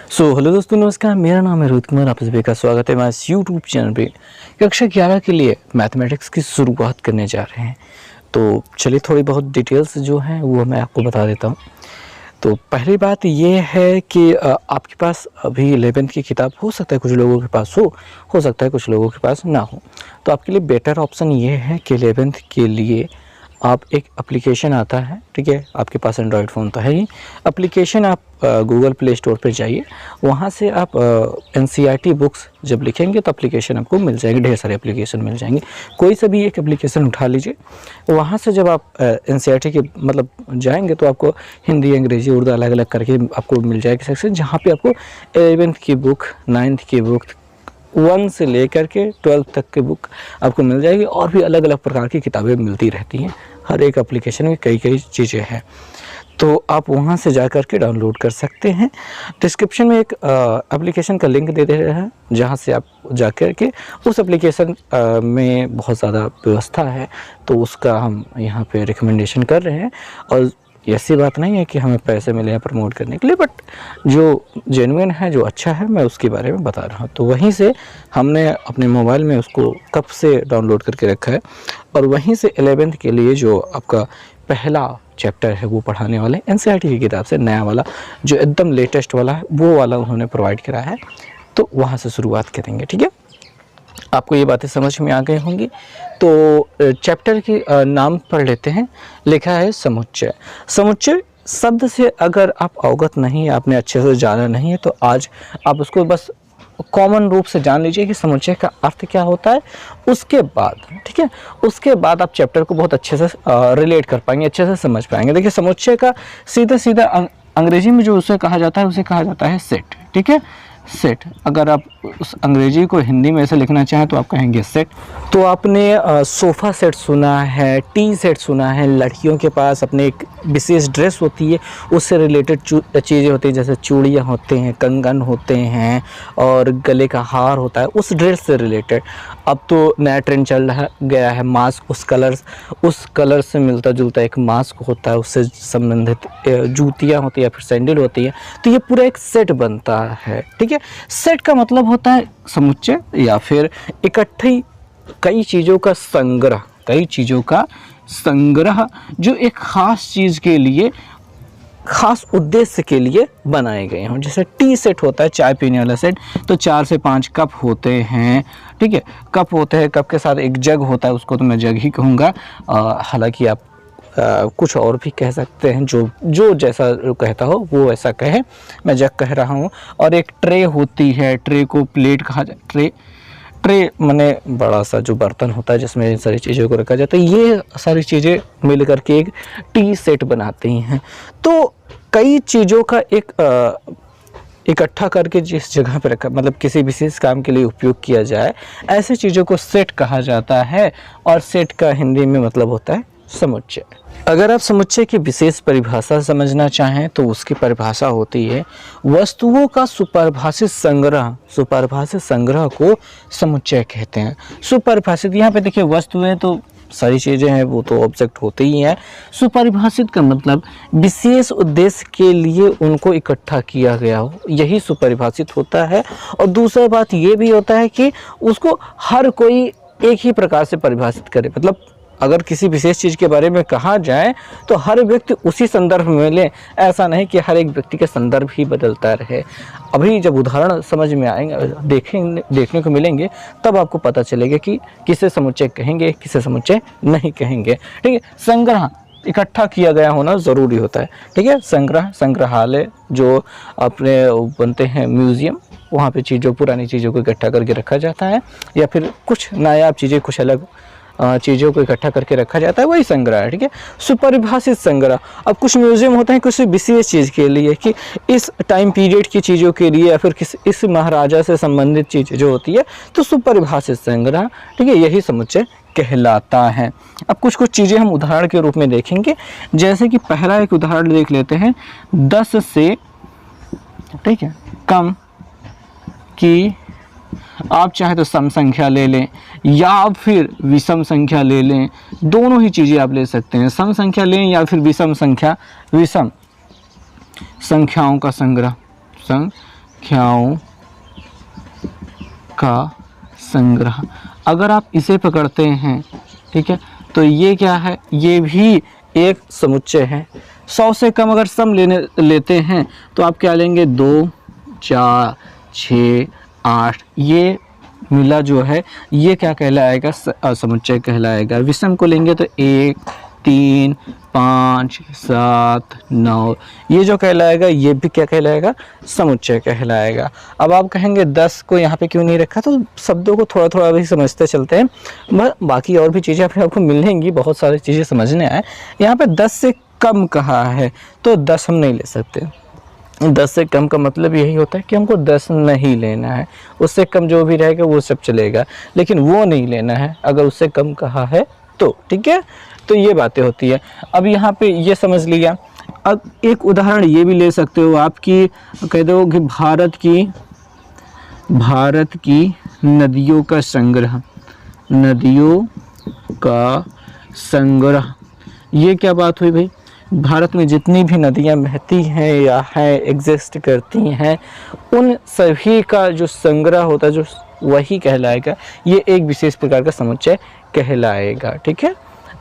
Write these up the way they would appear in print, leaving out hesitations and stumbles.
Hello दोस्तों, नमस्कार। मेरा नाम है रोहित कुमार। आप सभी का स्वागत है हमारे यूट्यूब चैनल पे। कक्षा 11 के लिए मैथमेटिक्स की शुरुआत करने जा रहे हैं। तो चलिए थोड़ी बहुत डिटेल्स जो हैं वो मैं आपको बता देता हूँ। तो पहली बात ये है कि आपके पास अभी 11th की किताब हो सकता है कुछ लोगों के पास हो सकता है कुछ लोगों के पास ना हो। तो आपके लिए बेटर ऑप्शन ये है कि 11th के लिए आप एक एप्लीकेशन आता है, ठीक है। आपके पास एंड्रॉयड फ़ोन तो है ही। एप्लीकेशन आप गूगल प्ले स्टोर पर जाइए, वहाँ से आप NCERT बुक्स जब लिखेंगे तो एप्लीकेशन आपको मिल जाएगी। ढेर सारे एप्लीकेशन मिल जाएंगे, कोई सा भी एक एप्लीकेशन उठा लीजिए। वहाँ से जब आप NCERT के मतलब जाएंगे तो आपको हिंदी, अंग्रेजी, उर्दू अलग अलग करके आपको मिल जाएगी सेक्शन, जहाँ पे आपको 11th की बुक, 9th की बुक, 1 से लेकर के 12th तक की बुक आपको मिल जाएगी। और भी अलग अलग प्रकार की किताबें मिलती रहती हैं। हर एक एप्लीकेशन में कई कई चीज़ें हैं, तो आप वहाँ से जा कर के डाउनलोड कर सकते हैं। डिस्क्रिप्शन में एक एप्लीकेशन का लिंक दे दे रहे हैं, जहाँ से आप जा कर के उस एप्लीकेशन में बहुत ज़्यादा व्यवस्था है, तो उसका हम यहाँ पे रिकमेंडेशन कर रहे हैं। और ऐसी बात नहीं है कि हमें पैसे मिले हैं प्रमोट करने के लिए, बट जो जेन्युइन है, जो अच्छा है, मैं उसके बारे में बता रहा हूँ। तो वहीं से हमने अपने मोबाइल में उसको कब से डाउनलोड करके रखा है, और वहीं से 11th के लिए जो आपका पहला चैप्टर है वो पढ़ाने वाले NCERT की किताब से, नया वाला जो एकदम लेटेस्ट वाला है वो वाला उन्होंने प्रोवाइड करा है। तो वहाँ से शुरुआत करेंगे, ठीक है। आपको ये बातें समझ में आ गई होंगी। तो चैप्टर की नाम पढ़ लेते हैं। लिखा है समुच्चय। समुच्चय शब्द से अगर आप अवगत नहीं है, आपने अच्छे से जाना नहीं है, तो आज आप उसको बस कॉमन रूप से जान लीजिए कि समुच्चय का अर्थ क्या होता है। उसके बाद, ठीक है, उसके बाद आप चैप्टर को बहुत अच्छे से रिलेट कर पाएंगे, अच्छे से समझ पाएंगे। देखिए, समुच्चय का सीधा सीधा अंग्रेजी में जो उसे कहा जाता है, उसे कहा जाता है सेट, ठीक है, सेट। अगर आप उस अंग्रेजी को हिंदी में ऐसे लिखना चाहें तो आप कहेंगे सेट। तो आपने सोफ़ा सेट सुना है, टी सेट सुना है। लड़कियों के पास अपने एक विशेष ड्रेस होती है, उससे रिलेटेड चीज़ें होती हैं, जैसे चूड़ियाँ होते हैं, कंगन होते हैं और गले का हार होता है, उस ड्रेस से रिलेटेड। अब तो नया ट्रेंड चल रहा गया है मास्क, उस कलर से मिलता जुलता एक मास्क होता है, उससे संबंधित जूतियाँ होती है या फिर सैंडल होती है। तो ये पूरा एक सेट बनता है, ठीक है। सेट का मतलब होता है समुच्चय या फिर इकट्ठी कई चीज़ों का संग्रह, कई चीज़ों का संग्रह जो एक खास चीज़ के लिए, खास उद्देश्य के लिए बनाए गए हों। जैसे टी सेट होता है, चाय पीने वाला सेट, तो 4 से 5 कप होते हैं, ठीक है। कप होते हैं, कप के साथ एक जग होता है, उसको तो मैं जग ही कहूँगा। हालांकि आप कुछ और भी कह सकते हैं, जो जैसा कहता हो वो ऐसा कहे, मैं जग कह रहा हूँ। और एक ट्रे होती है, ट्रे को प्लेट कहा जाए। ट्रे माने बड़ा सा जो बर्तन होता है जिसमें इन सारी चीज़ों को रखा जाता है। ये सारी चीज़ें मिल करके एक टी सेट बनाती हैं। तो कई चीज़ों का एक इकट्ठा करके जिस जगह पर रखा, मतलब किसी विशेष काम के लिए उपयोग किया जाए, ऐसी चीज़ों को सेट कहा जाता है। और सेट का हिंदी में मतलब होता है समुच्चय। अगर आप समुच्चय की विशेष परिभाषा समझना चाहें तो उसकी परिभाषा होती है वस्तुओं का सुपरिभाषित संग्रह। सुपरिभाषित संग्रह को समुच्चय कहते हैं। सुपरिभाषित, यहाँ पे देखिए, वस्तुएं तो सारी चीज़ें हैं, वो तो ऑब्जेक्ट होते ही हैं। सुपरिभाषित का मतलब विशेष उद्देश्य के लिए उनको इकट्ठा किया गया हो, यही सुपरिभाषित होता है। और दूसरा बात ये भी होता है कि उसको हर कोई एक ही प्रकार से परिभाषित करे। मतलब अगर किसी विशेष चीज़ के बारे में कहा जाए तो हर व्यक्ति उसी संदर्भ में ले, ऐसा नहीं कि हर एक व्यक्ति के संदर्भ ही बदलता रहे। अभी जब उदाहरण समझ में आएंगे, देखने को मिलेंगे, तब आपको पता चलेगा कि किसे समुच्चय कहेंगे, किसे समुच्चय नहीं कहेंगे, ठीक है। संग्रह, इकट्ठा किया गया होना ज़रूरी होता है, ठीक है। संग्रह, संग्रहालय जो अपने बनते हैं म्यूज़ियम, वहाँ पे चीज़ों, पुरानी चीज़ों को इकट्ठा करके रखा जाता है, या फिर कुछ नायाब चीज़ें, कुछ अलग चीज़ों को इकट्ठा करके रखा जाता है, वही संग्रह है, ठीक है। सुपरिभाषित संग्रह, अब कुछ म्यूजियम होते हैं किसी विशेष चीज़ के लिए, कि इस टाइम पीरियड की चीज़ों के लिए, या फिर इस महाराजा से संबंधित चीज़ जो होती है, तो सुपरिभाषित संग्रह, ठीक है, यही समुच्चय कहलाता है। अब कुछ चीज़ें हम उदाहरण के रूप में देखेंगे। जैसे कि पहला एक उदाहरण देख लेते हैं, 10 से, ठीक है, कम की, आप चाहे तो सम संख्या ले लें या फिर विषम संख्या ले लें, दोनों ही चीज़ें आप ले सकते हैं। सम संख्या लें या फिर विषम संख्या, विषम संख्याओं का संग्रह, संख्याओं का संग्रह। अगर आप इसे पकड़ते हैं, ठीक है, तो ये क्या है, ये भी एक समुच्चय है। 100 से कम अगर सम लेते हैं तो आप क्या लेंगे, 2, 4, 6, 8, ये मिला जो है ये क्या कहलाएगा, समुच्चय कहलाएगा। विषम को लेंगे तो 1, 3, 5, 7, 9, ये जो कहलाएगा ये भी क्या कहलाएगा, समुच्चय कहलाएगा। अब आप कहेंगे 10 को यहाँ पे क्यों नहीं रखा, तो शब्दों को थोड़ा थोड़ा भी समझते चलते हैं, बाकी और भी चीज़ें आपको मिलेंगी, बहुत सारी चीज़ें समझने आए। यहाँ पे 10 से कम कहा है तो 10 हम नहीं ले सकते। 10 से कम का मतलब यही होता है कि हमको 10 नहीं लेना है, उससे कम जो भी रहेगा वो सब चलेगा, लेकिन वो नहीं लेना है अगर उससे कम कहा है तो, ठीक है। तो ये बातें होती है। अब यहाँ पे ये समझ लिया। अब एक उदाहरण ये भी ले सकते हो आप कि कह दो कि भारत की नदियों का संग्रह, नदियों का संग्रह, ये क्या बात हुई भाई, भारत में जितनी भी नदियाँ बहती हैं या है एग्जिस्ट करती हैं, उन सभी का जो संग्रह होता है जो वही कहलाएगा, ये एक विशेष प्रकार का समुच्चय कहलाएगा, ठीक है।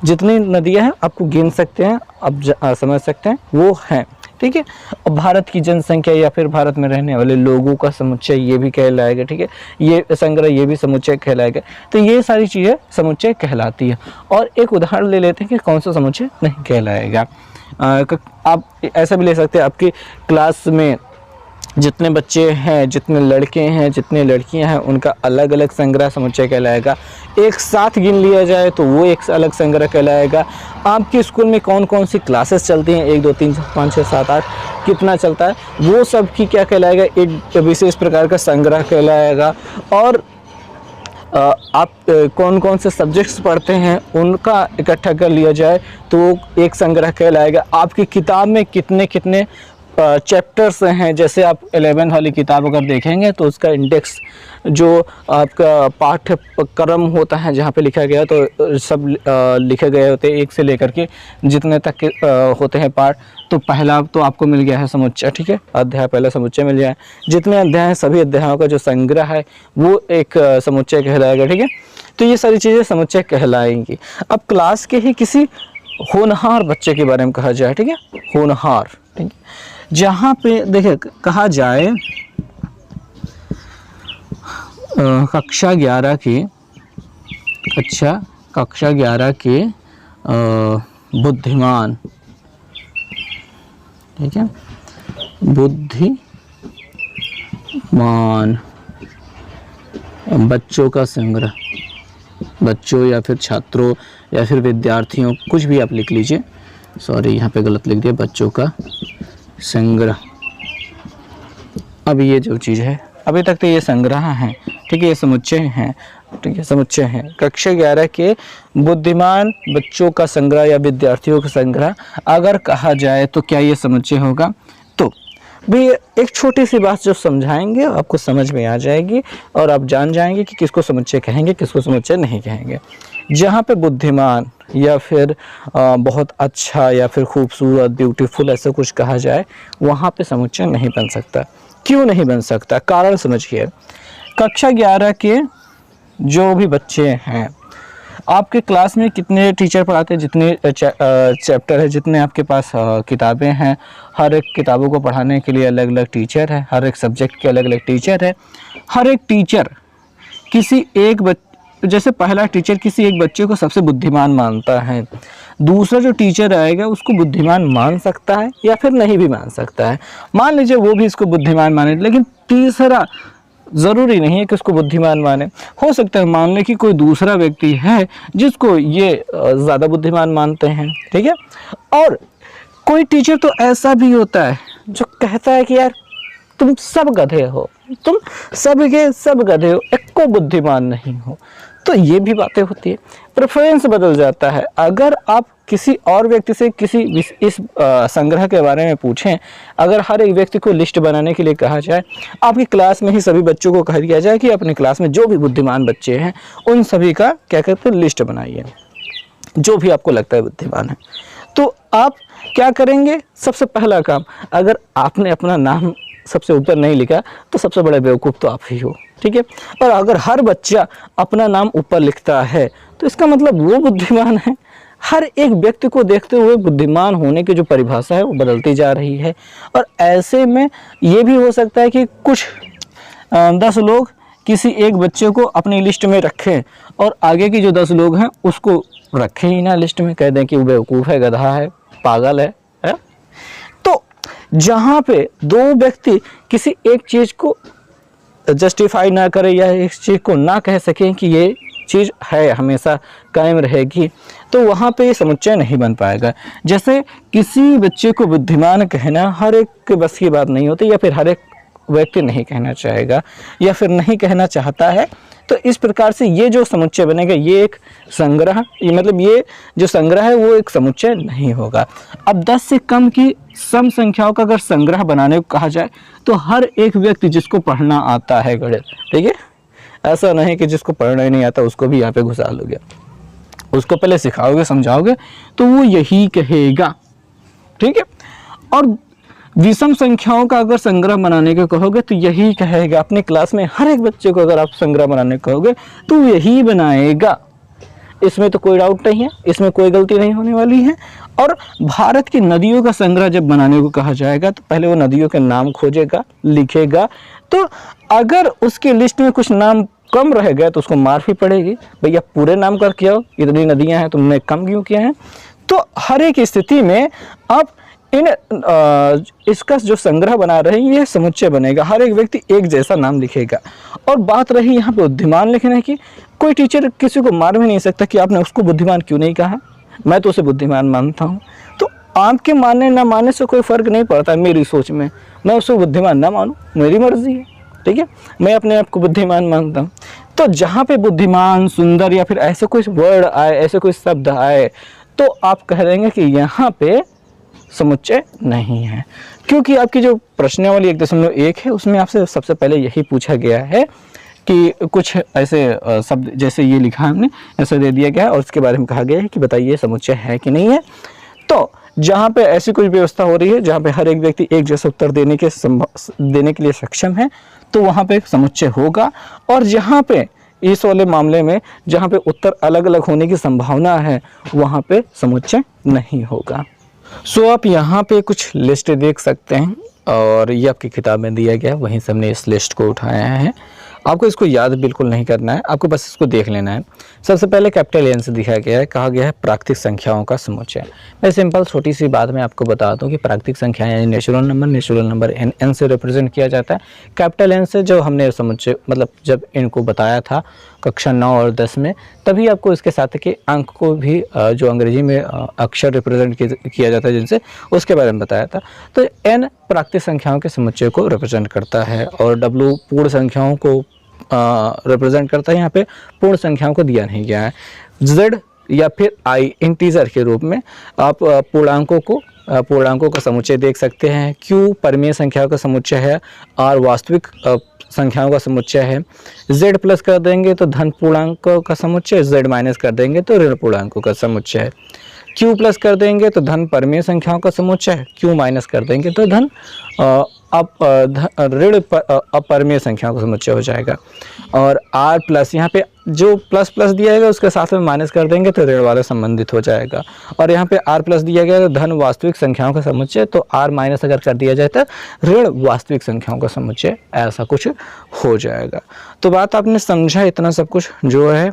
जितनी नदियाँ हैं आपको गिन सकते हैं, आप समझ सकते हैं वो हैं, ठीक है। और भारत की जनसंख्या या फिर भारत में रहने वाले लोगों का समुच्चय ये भी कहलाएगा, ठीक है, ये संग्रह ये भी समुच्चय कहलाएगा। तो ये सारी चीज़ें समुच्चय कहलाती है। और एक उदाहरण ले लेते हैं कि कौन सा समुच्चय नहीं कहलाएगा। आप ऐसा भी ले सकते हैं, आपकी क्लास में जितने बच्चे हैं, जितने लड़के हैं, जितने लड़कियां हैं, उनका अलग अलग संग्रह समुच्चय कहलाएगा। एक साथ गिन लिया जाए तो वो एक अलग संग्रह कहलाएगा। आपके स्कूल में कौन कौन सी क्लासेस चलती हैं, 1 2 3 4 5 6 7 8 कितना चलता है, वो सब की क्या कहलाएगा, एक विशेष प्रकार का संग्रह कहलाएगा। और आप कौन कौन से सब्जेक्ट्स पढ़ते हैं उनका इकट्ठा कर लिया जाए तो एक संग्रह कहलाएगा। आपकी किताब में कितने कितने चैप्टर्स हैं, जैसे आप 11 वाली किताब अगर देखेंगे तो उसका इंडेक्स जो आपका पाठ्यक्रम होता है जहाँ पे लिखा गया तो सब लिखे गए होते हैं 1 से लेकर के जितने तक के होते हैं पाठ। तो पहला तो आपको मिल गया है समुच्चय, ठीक है, अध्याय पहला समुच्चय मिल गया है। जितने अध्याय हैं सभी अध्यायों का जो संग्रह है वो एक समुच्चय कहलाएगा, ठीक है। तो ये सारी चीज़ें समुच्चय कहलाएंगी। अब क्लास के ही किसी होनहार बच्चे के बारे में कहा जाए, ठीक है, होनहार, ठीक है, जहाँ पे देखिए कहा जाए कक्षा 11 के बुद्धिमान, ठीक है, बुद्धिमान बच्चों का संग्रह, बच्चों या फिर छात्रों या फिर विद्यार्थियों, कुछ भी आप लिख लीजिए, सॉरी यहाँ पे गलत लिख दिया, बच्चों का संग्रह। अब ये जो चीज़ है अभी तक तो ये संग्रह है, ठीक है, ये समुच्चय हैं, ठीक है, समुच्चय हैं। कक्षा 11 के बुद्धिमान बच्चों का संग्रह या विद्यार्थियों का संग्रह अगर कहा जाए तो क्या ये समुच्चय होगा। तो भी एक छोटी सी बात जो समझाएंगे आपको समझ में आ जाएगी और आप जान जाएंगे कि किसको समुच्चय कहेंगे, किसको समुच्चय नहीं कहेंगे। जहाँ पे बुद्धिमान या फिर बहुत अच्छा या फिर खूबसूरत, ब्यूटीफुल ऐसा कुछ कहा जाए, वहाँ पे समुच्चय नहीं बन सकता। क्यों नहीं बन सकता, कारण समझिए। कक्षा 11 के जो भी बच्चे हैं, आपके क्लास में कितने टीचर पढ़ाते हैं, जितने चैप्टर है, जितने आपके पास किताबें हैं, हर एक किताबों को पढ़ाने के लिए अलग अलग टीचर है, हर एक सब्जेक्ट के अलग अलग टीचर है। हर एक टीचर किसी एक जैसे पहला टीचर किसी एक बच्चे को सबसे बुद्धिमान मानता है, दूसरा जो टीचर आएगा उसको बुद्धिमान मान सकता है या फिर नहीं भी मान सकता है। मान लीजिए वो भी इसको बुद्धिमान माने, लेकिन तीसरा ज़रूरी नहीं है कि उसको बुद्धिमान माने। हो सकता है मान लें कि कोई दूसरा व्यक्ति है जिसको ये ज़्यादा बुद्धिमान मानते हैं, ठीक है। और कोई टीचर तो ऐसा भी होता है जो कहता है कि यार तुम सब गधे हो, तुम सब के सब गधे हो, एक को बुद्धिमान नहीं हो। तो ये भी बातें होती है, प्रेफरेंस बदल जाता है। अगर आप किसी और व्यक्ति से किसी इस संग्रह के बारे में पूछें, अगर हर एक व्यक्ति को लिस्ट बनाने के लिए कहा जाए, आपकी क्लास में ही सभी बच्चों को कह दिया जाए कि अपनी क्लास में जो भी बुद्धिमान बच्चे हैं उन सभी का क्या कहते हैं, लिस्ट बनाइए, जो भी आपको लगता है बुद्धिमान है। तो आप क्या करेंगे, सबसे पहला काम, अगर आपने अपना नाम सबसे ऊपर नहीं लिखा तो सबसे बड़े बेवकूफ़ तो आप ही हो, ठीक है। और अगर हर बच्चा अपना नाम ऊपर लिखता है तो इसका मतलब वो बुद्धिमान है। हर एक व्यक्ति को देखते हुए बुद्धिमान होने की जो परिभाषा है वो बदलती जा रही है। और ऐसे में ये भी हो सकता है कि कुछ 10 लोग किसी एक बच्चे को अपनी लिस्ट में रखें और आगे की जो 10 लोग हैं उसको रखें ही ना लिस्ट में, कह दें कि वो बेवकूफ़ है, गधा है, पागल है? तो जहाँ पे दो व्यक्ति किसी एक चीज़ को जस्टिफाई ना करें या इस चीज़ को ना कह सकें कि ये चीज़ है, हमेशा कायम रहेगी, तो वहाँ पे समुच्चय नहीं बन पाएगा। जैसे किसी बच्चे को बुद्धिमान कहना हर एक के बस की बात नहीं होती, या फिर हर एक व्यक्ति नहीं कहना चाहेगा या फिर नहीं कहना चाहता है। तो इस प्रकार से ये जो समुच्चय बनेगा ये एक संग्रह, ये मतलब ये जो संग्रह है वो एक समुच्चय नहीं होगा। अब 10 से कम की सम संख्याओं का अगर संग्रह बनाने को कहा जाए तो हर एक व्यक्ति जिसको पढ़ना आता है गणित, ठीक है, ऐसा नहीं कि जिसको पढ़ना ही नहीं आता उसको भी यहाँ पे घुसा लोगे, उसको पहले सिखाओगे, समझाओगे तो वो यही कहेगा, ठीक है। और विषम संख्याओं का अगर संग्रह बनाने को कहोगे तो यही कहेगा। अपने क्लास में हर एक बच्चे को अगर आप संग्रह बनाने को कहोगे तो यही बनाएगा, इसमें तो कोई डाउट नहीं है, इसमें कोई गलती नहीं होने वाली है। और भारत की नदियों का संग्रह जब बनाने को कहा जाएगा तो पहले वो नदियों के नाम खोजेगा, लिखेगा। तो अगर उसकी लिस्ट में कुछ नाम कम रह गया तो उसको मार भी पड़ेगी, भैया पूरे नाम करके आओ, इतनी नदियां हैं तुमने कम क्यों किया है। तो हर एक स्थिति में आप इन इसका जो संग्रह बना रहे हैं ये समुच्चय बनेगा, हर एक व्यक्ति एक जैसा नाम लिखेगा। और बात रही यहाँ पे बुद्धिमान लिखने की, कोई टीचर किसी को मार भी नहीं सकता कि आपने उसको बुद्धिमान क्यों नहीं कहा, मैं तो उसे बुद्धिमान मानता हूँ। तो आपके मानने ना मानने से कोई फ़र्क नहीं पड़ता मेरी सोच में, मैं उसको बुद्धिमान ना मानूँ मेरी मर्जी है, ठीक है, मैं अपने आप को बुद्धिमान मानता हूँ। तो जहाँ पे बुद्धिमान, सुंदर या फिर ऐसे कोई वर्ड आए, ऐसे कोई शब्द आए तो आप कह देंगे कि यहाँ पे समुच्चय नहीं है, क्योंकि आपकी जो प्रश्नावली 1.1 है उसमें आपसे सबसे पहले यही पूछा गया है कि कुछ ऐसे शब्द जैसे ये लिखा है हमने, ऐसा दे दिया गया है और उसके बारे में कहा गया है कि बताइए समुच्चय है कि नहीं है। तो जहाँ पे ऐसी कुछ व्यवस्था हो रही है जहाँ पे हर एक व्यक्ति एक जैसा उत्तर देने के लिए सक्षम है तो वहाँ पे समुच्चय होगा। और जहाँ पे इस वाले मामले में जहाँ पे उत्तर अलग अलग होने की संभावना है वहाँ पे समुच्चय नहीं होगा। सो आप यहाँ पे कुछ लिस्ट देख सकते हैं और ये आपकी किताब में दिया गया है, वहीं से हमने इस लिस्ट को उठाया है। आपको इसको याद बिल्कुल नहीं करना है, आपको बस इसको देख लेना है। सबसे पहले कैपिटल एन से दिखाया गया है, कहा गया है प्राकृतिक संख्याओं का समुच्चय। मैं सिंपल छोटी सी बात में आपको बता दूं कि प्राकृतिक संख्याएं यानी नेचुरल नंबर एन से रिप्रेजेंट किया जाता है। कैपिटल एन से जो हमने समुच्चय मतलब जब इनको बताया था कक्षा 9 और 10 में, तभी आपको इसके साथ के अंक को भी जो अंग्रेजी में अक्षर रिप्रेजेंट किया जाता है जिनसे, उसके बारे में बताया था। तो एन प्राकृतिक संख्याओं के समुच्चय को रिप्रेजेंट करता है और डब्ल्यू पूर्ण संख्याओं को रिप्रेजेंट करता है। यहाँ पे पूर्ण संख्याओं को दिया नहीं गया है। जेड या फिर आई इंटीजर के रूप में आप पूर्णांकों का समुच्चय देख सकते हैं। क्यू परमीय संख्याओं का समुच्चय है, आर वास्तविक संख्याओं का समुच्चय है। जेड प्लस कर देंगे तो धन पूर्णांकों का समुच्चय, जेड माइनस कर देंगे तो ऋण पूर्णांकों का समुच्चय है। क्यू प्लस कर देंगे तो धन परमीय संख्याओं का समुच्चय है, क्यू माइनस कर देंगे तो धन ऋण अपरमीय संख्याओं का समुच्चय हो जाएगा। और आर प्लस, यहाँ पे जो प्लस प्लस दिया जाएगा उसके साथ में माइनस कर देंगे तो ऋण वाला संबंधित हो जाएगा। और यहाँ पे आर प्लस दिया गया तो धन वास्तविक संख्याओं का समुच्चय, तो आर माइनस अगर कर दिया जाए तो ऋण वास्तविक संख्याओं का समुच्चय, ऐसा कुछ हो जाएगा। तो बात आपने समझा, इतना सब कुछ जो है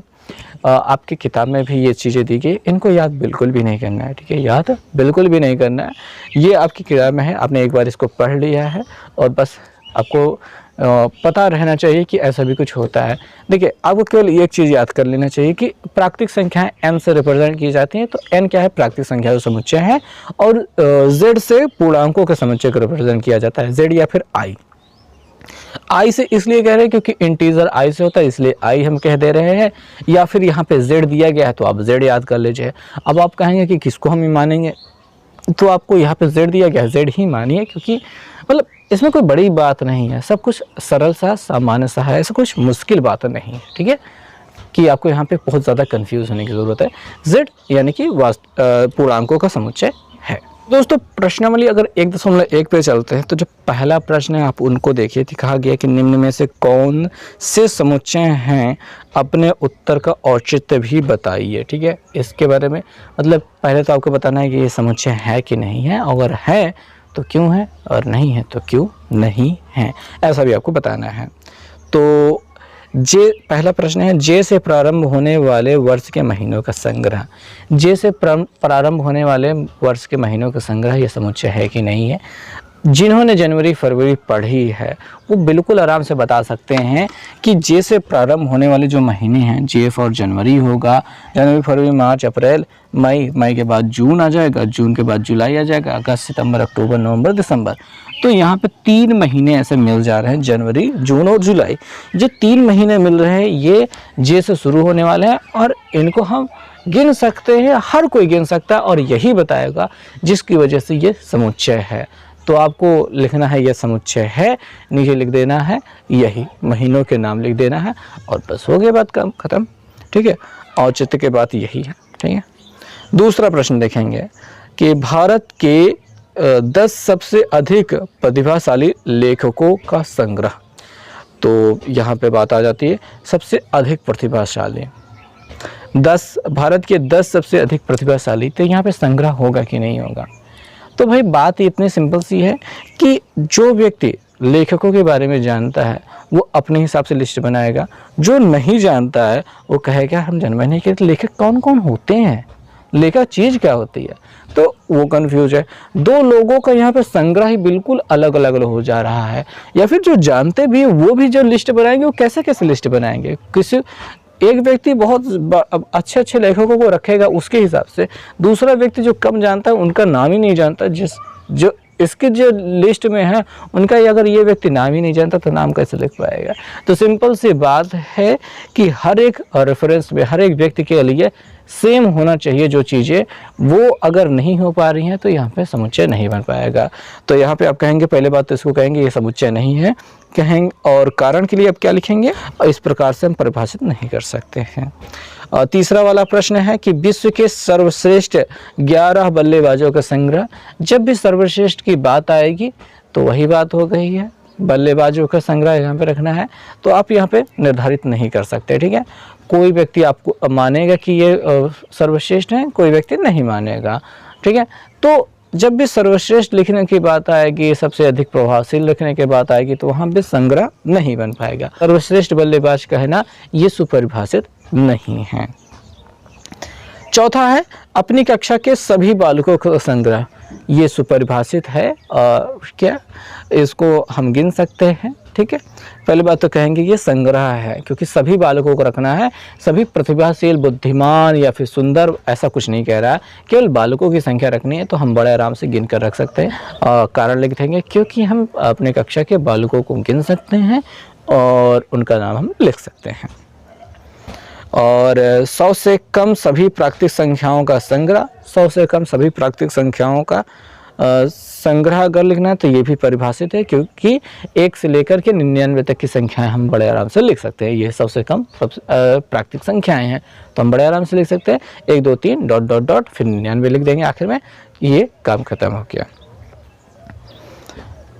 आपकी किताब में भी ये चीज़ें दी गई, इनको याद बिल्कुल भी नहीं करना है, ठीक है, याद बिल्कुल भी नहीं करना है। ये आपकी किताब में है, आपने एक बार इसको पढ़ लिया है और बस आपको पता रहना चाहिए कि ऐसा भी कुछ होता है। देखिए, आपको केवल एक चीज़ याद कर लेना चाहिए कि प्राकृतिक संख्याएं एन से रिप्रेजेंट की जाती हैं। तो एन क्या है? प्राकृतिक संख्या का समुच्चय है। और जेड से पूर्णांकों के समुच्चय को रिप्रेजेंट किया जाता है, जेड या फिर आई। आई से इसलिए कह रहे हैं क्योंकि इंटीजर आई से होता है, इसलिए आई हम कह दे रहे हैं। या फिर यहाँ पे जेड दिया गया है तो आप जेड याद कर लीजिए। अब आप कहेंगे कि किसको हम ही मानेंगे, तो आपको यहाँ पे जेड दिया गया है, जेड ही मानिए, क्योंकि मतलब इसमें कोई बड़ी बात नहीं है, सब कुछ सरल सा सामान्य सा है, ऐसा कुछ मुश्किल बात नहीं है, ठीक है, कि आपको यहाँ पे बहुत ज़्यादा कंफ्यूज होने की ज़रूरत है। जेड यानी कि पूर्णांकों का समुच्चय है। दोस्तों प्रश्नावली अगर 1.1 पे चलते हैं तो जो पहला प्रश्न है आप उनको देखिए कि कहा गया कि निम्न में से कौन से समुच्चय हैं, अपने उत्तर का औचित्य भी बताइए। ठीक है, इसके बारे में मतलब पहले तो आपको बताना है कि ये समुच्चय है कि नहीं है, अगर है तो क्यों है और नहीं है तो क्यों नहीं है, ऐसा भी आपको बताना है। तो जे पहला प्रश्न है, जे से प्रारंभ होने वाले वर्ष के महीनों का संग्रह। जे से प्रारंभ होने वाले वर्ष के महीनों का संग्रह ये समुच्चय है कि नहीं है। जिन्होंने जनवरी फरवरी पढ़ी है वो बिल्कुल आराम से बता सकते हैं कि जे से प्रारंभ होने वाले जो महीने हैं जे फॉर जनवरी होगा, जनवरी फरवरी मार्च अप्रैल मई, मई के बाद जून आ जाएगा, जून के बाद जुलाई आ जाएगा, अगस्त सितंबर अक्टूबर नवंबर दिसंबर। तो यहाँ पे 3 महीने ऐसे मिल जा रहे हैं, जनवरी जून और जुलाई। जो 3 महीने मिल रहे हैं ये जे से शुरू होने वाले हैं और इनको हम गिन सकते हैं, हर कोई गिन सकता है और यही बताएगा जिसकी वजह से ये समुच्चय है। तो आपको लिखना है ये समुच्चय है, नीचे लिख देना है यही महीनों के नाम लिख देना है और बस हो गया बात काम खत्म। ठीक है, औचित्य के बात यही है। ठीक है, दूसरा प्रश्न देखेंगे कि भारत के 10 सबसे अधिक प्रतिभाशाली लेखकों का संग्रह। तो यहाँ पे बात आ जाती है सबसे अधिक प्रतिभाशाली 10, भारत के 10 सबसे अधिक प्रतिभाशाली, तो यहाँ पे संग्रह होगा कि नहीं होगा। तो भाई बात इतनी सिंपल सी है कि जो व्यक्ति लेखकों के बारे में जानता है वो अपने हिसाब से लिस्ट बनाएगा, जो नहीं जानता है वो कहेगा हम जानना नहीं कि लेखक कौन कौन होते हैं, लेखक चीज़ क्या होती है, तो वो कंफ्यूज है। दो लोगों का यहाँ पे संग्रह ही बिल्कुल अलग अलग हो जा रहा है। या फिर जो जानते भी वो भी जो लिस्ट बनाएंगे वो कैसे कैसे लिस्ट बनाएंगे, किसी एक व्यक्ति बहुत अच्छे अच्छे लेखकों को रखेगा उसके हिसाब से, दूसरा व्यक्ति जो कम जानता है उनका नाम ही नहीं जानता, जो इसके जो लिस्ट में है उनका अगर ये व्यक्ति नाम ही नहीं जानता तो नाम कैसे लिख पाएगा। तो सिंपल सी बात है कि हर एक रेफरेंस में हर एक व्यक्ति के लिए सेम होना चाहिए जो चीज़ें, वो अगर नहीं हो पा रही हैं तो यहाँ पे समुच्चय नहीं बन पाएगा। तो यहाँ पे आप कहेंगे पहले बात तो इसको कहेंगे ये समुच्चय नहीं है कहेंगे, और कारण के लिए आप क्या लिखेंगे, इस प्रकार से हम परिभाषित नहीं कर सकते हैं। और तीसरा वाला प्रश्न है कि विश्व के सर्वश्रेष्ठ 11 बल्लेबाजों का संग्रह। जब भी सर्वश्रेष्ठ की बात आएगी तो वही बात हो गई है, बल्लेबाजों का संग्रह यहाँ पे रखना है, तो आप यहाँ पे निर्धारित नहीं कर सकते। ठीक है, कोई व्यक्ति आपको मानेगा कि ये सर्वश्रेष्ठ है, कोई व्यक्ति नहीं मानेगा। ठीक है, तो जब भी सर्वश्रेष्ठ लिखने की बात आएगी, सबसे अधिक प्रभावशील लिखने की बात आएगी तो वहाँ पे संग्रह नहीं बन पाएगा। सर्वश्रेष्ठ बल्लेबाज कहना ये सुपरिभाषित नहीं है। चौथा है अपनी कक्षा के सभी बालकों का संग्रह। ये सुपरिभाषित है और क्या इसको हम गिन सकते हैं। ठीक है, पहली बात तो कहेंगे ये संग्रह है क्योंकि सभी बालकों को रखना है, सभी प्रतिभाशील बुद्धिमान या फिर सुंदर ऐसा कुछ नहीं कह रहा है, केवल बालकों की संख्या रखनी है तो हम बड़े आराम से गिन कर रख सकते हैं। कारण लिख देंगे क्योंकि हम अपने कक्षा के बालकों को गिन सकते हैं और उनका नाम हम लिख सकते हैं। और 100 से कम सभी प्राकृतिक संख्याओं का संग्रह, 100 से कम सभी प्राकृतिक संख्याओं का संग्रह अगर लिखना है तो ये भी परिभाषित है क्योंकि 1 से लेकर के 99 तक की संख्याएं हम बड़े आराम से लिख सकते हैं। ये सबसे कम प्राकृतिक संख्याएं हैं तो हम बड़े आराम से लिख सकते हैं। 1 2 3 डॉट डॉट डॉट फिर 99 लिख देंगे आखिर में, ये काम खत्म हो गया।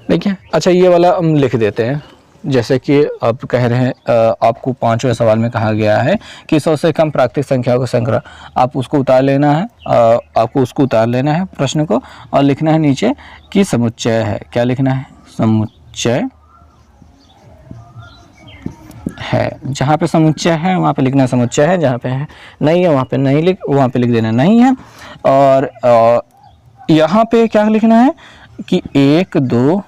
देखिए अच्छा ये वाला हम लिख देते हैं, जैसे कि आप कह रहे हैं आपको 5वें सवाल में कहा गया है कि 100 से कम प्राकृतिक संख्याओं का संग्रह, आप उसको उतार लेना है, आपको उसको उतार लेना है प्रश्न को और लिखना है नीचे कि समुच्चय है। क्या लिखना है, समुच्चय है। जहाँ पे समुच्चय है वहाँ पे लिखना समुच्चय है, जहाँ पे है नहीं है वहाँ पे नहीं वहाँ पे लिख देना नहीं है। और यहाँ पे क्या लिखना है कि 1 2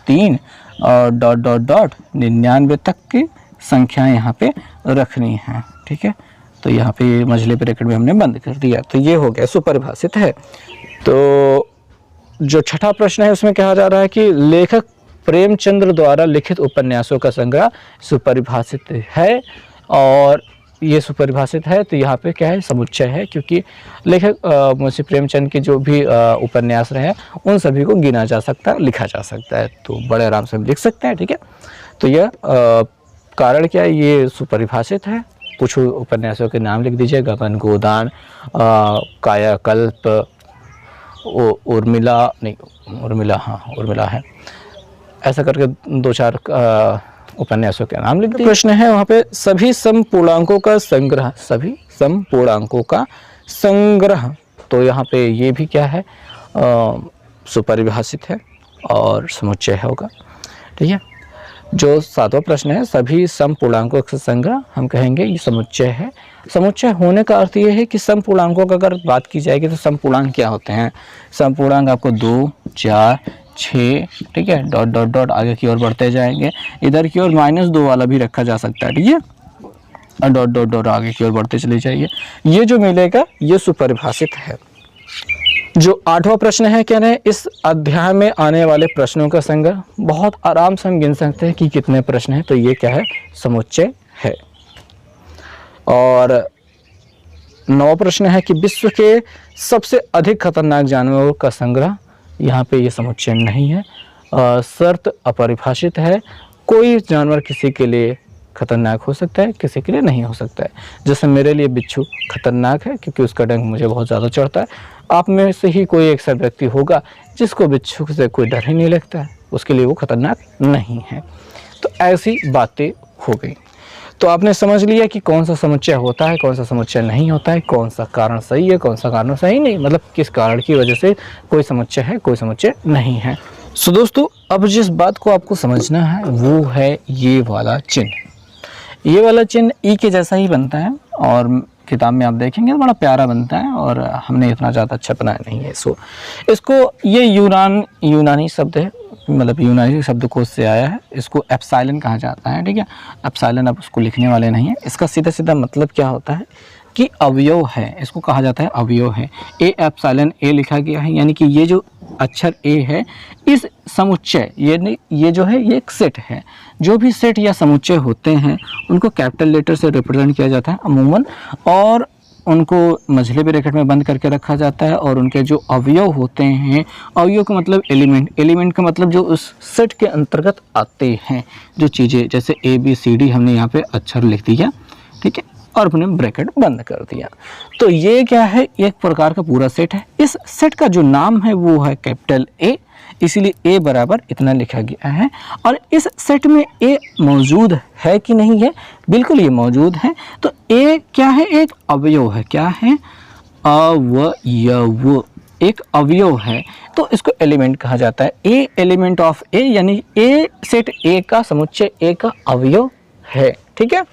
3 और डॉट डॉट डॉट 99 तक की संख्याएं यहाँ पे रखनी है। ठीक है, तो यहाँ पे मझले ब्रैकेट में हमने बंद कर दिया, तो ये हो गया सुपरिभाषित है। तो जो छठा प्रश्न है उसमें कहा जा रहा है कि लेखक प्रेमचंद्र द्वारा लिखित उपन्यासों का संग्रह सुपरिभाषित है, और ये सुपरिभाषित है तो यहाँ पे क्या है, समुच्चय है क्योंकि लेखक मुंशी प्रेमचंद के जो भी उपन्यास रहे उन सभी को गिना जा सकता है, लिखा जा सकता है, तो बड़े आराम से हम लिख सकते हैं। ठीक है, तो यह कारण क्या है, ये सुपरिभाषित है। कुछ उपन्यासों के नाम लिख दीजिए, गबन गोदान, कायाकल्प उर्मिला नहीं, उर्मिला, हाँ उर्मिला है, ऐसा करके 2-4 उपन्यासों के नाम लिख दिए। प्रश्न है वहाँ पे सभी समपूर्णांकों का संग्रह, सभी समपूर्णांकों का संग्रह, तो यहाँ पे ये भी क्या है, सुपरिभाषित है और समुच्चय होगा। ठीक है, जो 7वां प्रश्न है सभी समपूर्णांकों का संग्रह, हम कहेंगे ये समुच्चय है। समुच्चय होने का अर्थ ये है कि समपूर्णांकों का अगर बात की जाएगी तो समपूर्णांक क्या होते हैं, समपूर्णांक आपको 2, 4, 6, ठीक है, डॉट डॉट डॉट आगे की ओर बढ़ते जाएंगे, इधर की ओर -2 वाला भी रखा जा सकता है। ठीक है, और डॉट डॉट डॉट आगे की ओर बढ़ते चले जाइए, ये जो मिलेगा ये सुपरिभाषित है। जो 8वां प्रश्न है, कह रहे हैं इस अध्याय में आने वाले प्रश्नों का संग्रह, बहुत आराम से हम गिन सकते हैं कि कितने प्रश्न हैं, तो ये क्या है, समुच्चय है। और 9वां प्रश्न है कि विश्व के सबसे अधिक खतरनाक जानवरों का संग्रह, यहाँ पे ये समुच्चय नहीं है, शर्त अपरिभाषित है, कोई जानवर किसी के लिए खतरनाक हो सकता है, किसी के लिए नहीं हो सकता है। जैसे मेरे लिए बिच्छू खतरनाक है क्योंकि उसका डंक मुझे बहुत ज़्यादा चढ़ता है, आप में से ही कोई एक व्यक्ति होगा जिसको बिच्छू से कोई डर ही नहीं लगता है, उसके लिए वो खतरनाक नहीं है। तो ऐसी बातें हो गई। तो आपने समझ लिया कि कौन सा समुच्चय होता है, कौन सा समुच्चय नहीं होता है, कौन सा कारण सही है, कौन सा कारण सही नहीं, मतलब किस कारण की वजह से कोई समुच्चय है, कोई समुच्चय नहीं है। सो दोस्तों, अब जिस बात को आपको समझना है वो है ये वाला चिन्ह। ये वाला चिन्ह ई के जैसा ही बनता है और किताब में आप देखेंगे तो बड़ा प्यारा बनता है, और हमने इतना ज़्यादा अच्छा बनाया नहीं है इसको ये यूनानी शब्द है, मतलब यूनानी शब्दकोश से आया है, इसको एप्सिलॉन कहा जाता है। ठीक है, एप्सिलॉन आप उसको लिखने वाले नहीं है, इसका सीधा सीधा मतलब क्या होता है कि अवयव है, इसको कहा जाता है अवयव है। ए एप्सिलॉन ए लिखा गया है, यानी कि ये जो अक्षर ए है इस समुच्चय, ये जो है ये एक सेट है। जो भी सेट या समुच्चय होते हैं उनको कैपिटल लेटर से रिप्रेजेंट किया जाता है अमूमन, और उनको मझले ब्रैकेट में बंद करके रखा जाता है। और उनके जो अवयव होते हैं, अवयव का मतलब एलिमेंट का मतलब जो उस सेट के अंतर्गत आते हैं जो चीज़ें, जैसे ABCD हमने यहाँ पे अक्षर लिख दिया, ठीक है, और अपने ब्रैकेट बंद कर दिया। तो ये क्या है, एक प्रकार का पूरा सेट है। इस सेट का जो नाम है वो है कैपिटल ए, इसीलिए ए बराबर इतना लिखा गया है। और इस सेट में ए मौजूद है कि नहीं है, बिल्कुल ये मौजूद है। तो ए क्या है, एक अवयव है। क्या है, अवयव, एक अवयव है, तो इसको एलिमेंट कहा जाता है। ए एलिमेंट ऑफ ए, यानी ए सेट ए का समुच्चय ए का अवयव है। ठीक है,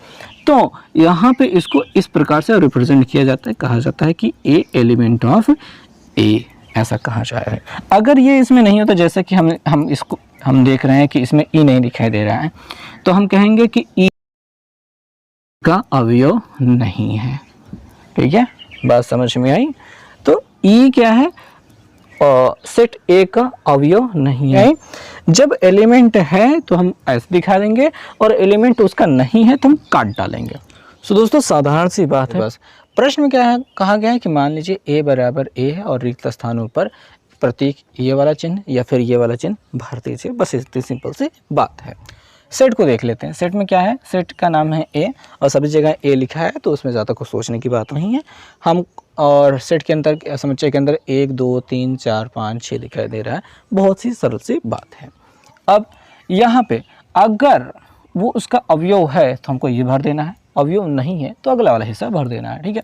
तो यहाँ पे इसको इस प्रकार से रिप्रेजेंट किया जाता है, कहा जाता है कि ए एलिमेंट ऑफ ए, ऐसा कहा जाए। अगर ये इसमें नहीं होता, जैसे कि हम देख रहे हैं कि इसमें ई नहीं दिखाई दे रहा है, तो हम कहेंगे कि ई का अवयव नहीं है। ठीक है, बात समझ में आई। तो ई क्या है, सेट ए का अवयव नहीं है। जब एलिमेंट है तो हम ऐसे दिखा देंगे, और एलिमेंट उसका नहीं है तो हम काट डालेंगे। सो दोस्तों, साधारण सी बात है। बस प्रश्न में क्या है, कहा गया है कि मान लीजिए ए बराबर ए है और रिक्त स्थानों पर प्रतीक ये वाला चिन्ह या फिर ये वाला चिन्ह भर दीजिए। बस इतनी सिंपल सी बात है। सेट को देख लेते हैं। सेट में क्या है, सेट का नाम है ए और सभी जगह ए लिखा है, तो उसमें ज़्यादा कुछ सोचने की बात नहीं है। हम और सेट के अंदर, समुच्चय के अंदर 1 2 3 4 5 6 दिखाई दे रहा है। बहुत सी सरल सी बात है। अब यहाँ पे अगर वो उसका अवयव है तो हमको ये भर देना है, अवयव नहीं है तो अगला वाला हिस्सा भर देना है। ठीक है,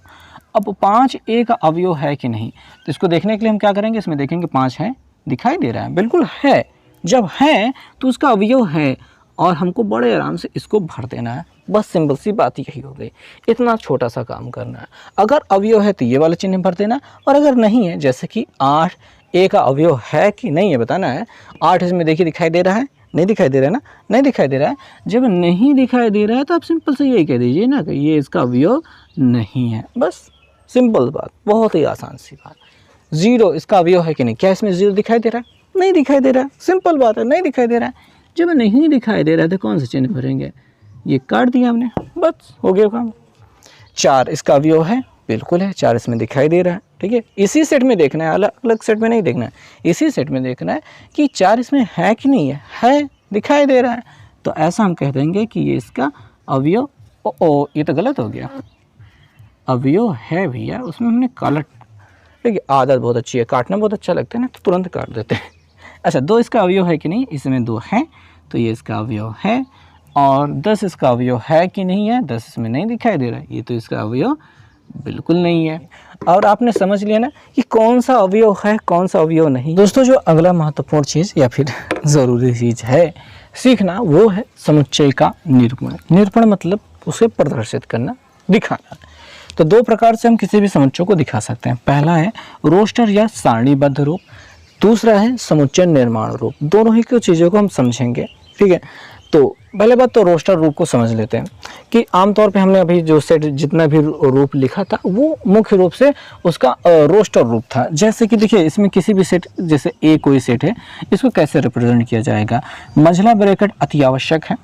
अब 5 ए का अवयव है कि नहीं, तो इसको देखने के लिए हम क्या करेंगे, इसमें देखेंगे 5 है, दिखाई दे रहा है, बिल्कुल है। जब है तो उसका अवयव है और हमको बड़े आराम से इसको भर देना है। बस सिंपल सी बात यही हो गई, इतना छोटा सा काम करना है। अगर अवयव है तो ये वाला चिन्ह भर देना, और अगर नहीं है, जैसे कि 8 ए का अवयव है कि नहीं है बताना है। 8 इसमें देखिए दिखाई दे रहा है, नहीं दिखाई दे रहा है ना, नहीं दिखाई दे रहा है। जब नहीं दिखाई दे रहा है तो आप सिंपल से यही कह दीजिए ना कि ये इसका अवयव नहीं है। बस सिंपल बात, बहुत ही आसान सी बात। 0 इसका अवयव है कि नहीं, क्या इसमें 0 दिखाई दे रहा है, नहीं दिखाई दे रहा है, सिंपल बात है, नहीं दिखाई दे रहा है। जब नहीं दिखाई दे रहा है तो कौन सा चिन्ह भरेंगे, ये काट दिया हमने, बस हो गया काम। 4 इसका अवयव है, बिल्कुल है, 4 इसमें दिखाई दे रहा है। ठीक है, इसी सेट में देखना है, अलग अलग सेट में नहीं देखना है, इसी सेट में देखना है कि 4 इसमें है कि नहीं है, दिखाई दे रहा है। तो ऐसा हम कह देंगे कि ये इसका अवयव, ये तो गलत हो गया, अवयव है भैया, उसमें हमने काला ठीक है, आदत बहुत अच्छी है, काटना बहुत अच्छा लगता है ना, तो तुरंत काट देते हैं। अच्छा, 2 इसका अवयव है कि नहीं, इसमें 2 है, तो ये इसका अवयव है। और 10 इसका अवयव है कि नहीं है, 10 इसमें नहीं दिखाई दे रहा है, ये तो इसका अवयव बिल्कुल नहीं है। और आपने समझ लिया ना कि कौन सा अवयव है, कौन सा अवयव नहीं। दोस्तों, जो अगला महत्वपूर्ण चीज़ या फिर ज़रूरी चीज़ है सीखना, वो है समुच्चय का निरूपण। निरूपण मतलब उसे प्रदर्शित करना, दिखाना। तो 2 प्रकार से हम किसी भी समुच्चय को दिखा सकते हैं। पहला है रोस्टर या सारणीबद्ध रूप, दूसरा है समुच्चय निर्माण रूप। दोनों ही कुछ चीज़ों को हम समझेंगे, ठीक है। तो पहले बात तो रोस्टर रूप को समझ लेते हैं कि आमतौर पे हमने अभी जो सेट जितना भी रूप लिखा था वो मुख्य रूप से उसका रोस्टर रूप था। जैसे कि देखिए, इसमें किसी भी सेट, जैसे ए कोई सेट है, इसको कैसे रिप्रेजेंट किया जाएगा। मंझला ब्रैकेट अति आवश्यक है,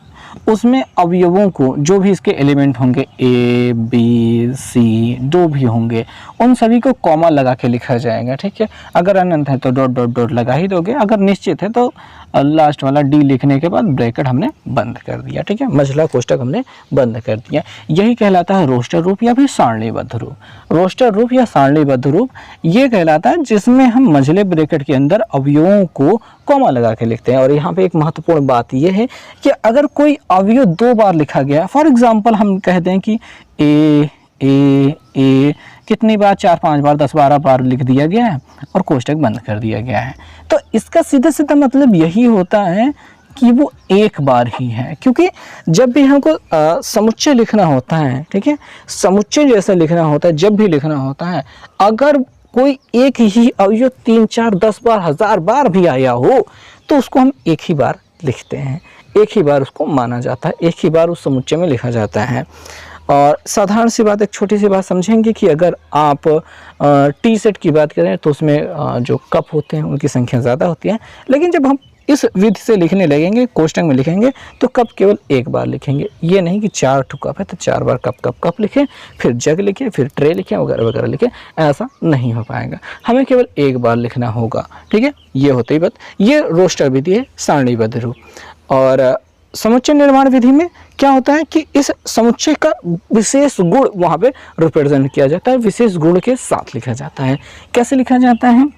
उसमें अवयवों को जो भी इसके एलिमेंट होंगे ए बी सी जो भी होंगे उन सभी को कॉमा लगा के लिखा जाएगा, ठीक है। अगर अनंत है तो डॉट डॉट डॉट लगा ही दोगे, अगर निश्चित है तो लास्ट वाला डी लिखने के बाद ब्रैकेट हमने बंद कर दिया, ठीक है, मझला कोष्टक हमने बंद कर दिया। यही कहलाता है रोस्टर रूप या फिर सारणीबद्ध रूप। रोस्टर रूप या सारणीबद्ध रूप ये कहलाता है जिसमें हम मझले ब्रैकेट के अंदर अवयवों को कॉमा लगा के लिखते हैं। और यहाँ पे एक महत्वपूर्ण बात यह है कि अगर कोई अवयव 2 बार लिखा गया, फॉर एग्जाम्पल हम कहते हैं कि ए कितनी बार, 4-5 बार, 10-12 बार लिख दिया गया है और कोष्टक बंद कर दिया गया है, तो इसका सीधा सीधा मतलब यही होता है कि वो एक बार ही है। क्योंकि जब भी हमको समुच्चय लिखना होता है, ठीक है, समुच्चय जैसा लिखना होता है, जब भी लिखना होता है, अगर कोई एक ही अवयव 3, 4, 10 बार, 1000 बार भी आया हो तो उसको हम एक ही बार लिखते हैं, एक ही बार उसको माना जाता है, एक ही बार उस समुच्चय में लिखा जाता है। और साधारण सी बात, एक छोटी सी बात समझेंगे कि अगर आप टी सेट की बात करें तो उसमें जो कप होते हैं उनकी संख्या ज़्यादा होती है, लेकिन जब हम इस विधि से लिखने लगेंगे, कोष्टक में लिखेंगे, तो कप केवल एक बार लिखेंगे। ये नहीं कि 4 ठो कप है तो 4 बार कप कप कप लिखें, फिर जग लिखें, फिर ट्रे लिखें, वगैरह वगैरह लिखें, ऐसा नहीं हो पाएगा। हमें केवल एक बार लिखना होगा, ठीक है। ये होते ही बात, ये रोस्टर विधि है, सारणीबद्ध रूप। और समुच्चय निर्माण विधि में क्या होता है कि इस समुच्चय का विशेष गुण वहाँ पे रिप्रेजेंट किया जाता है, विशेष गुण के साथ लिखा जाता है। कैसे लिखा जाता है?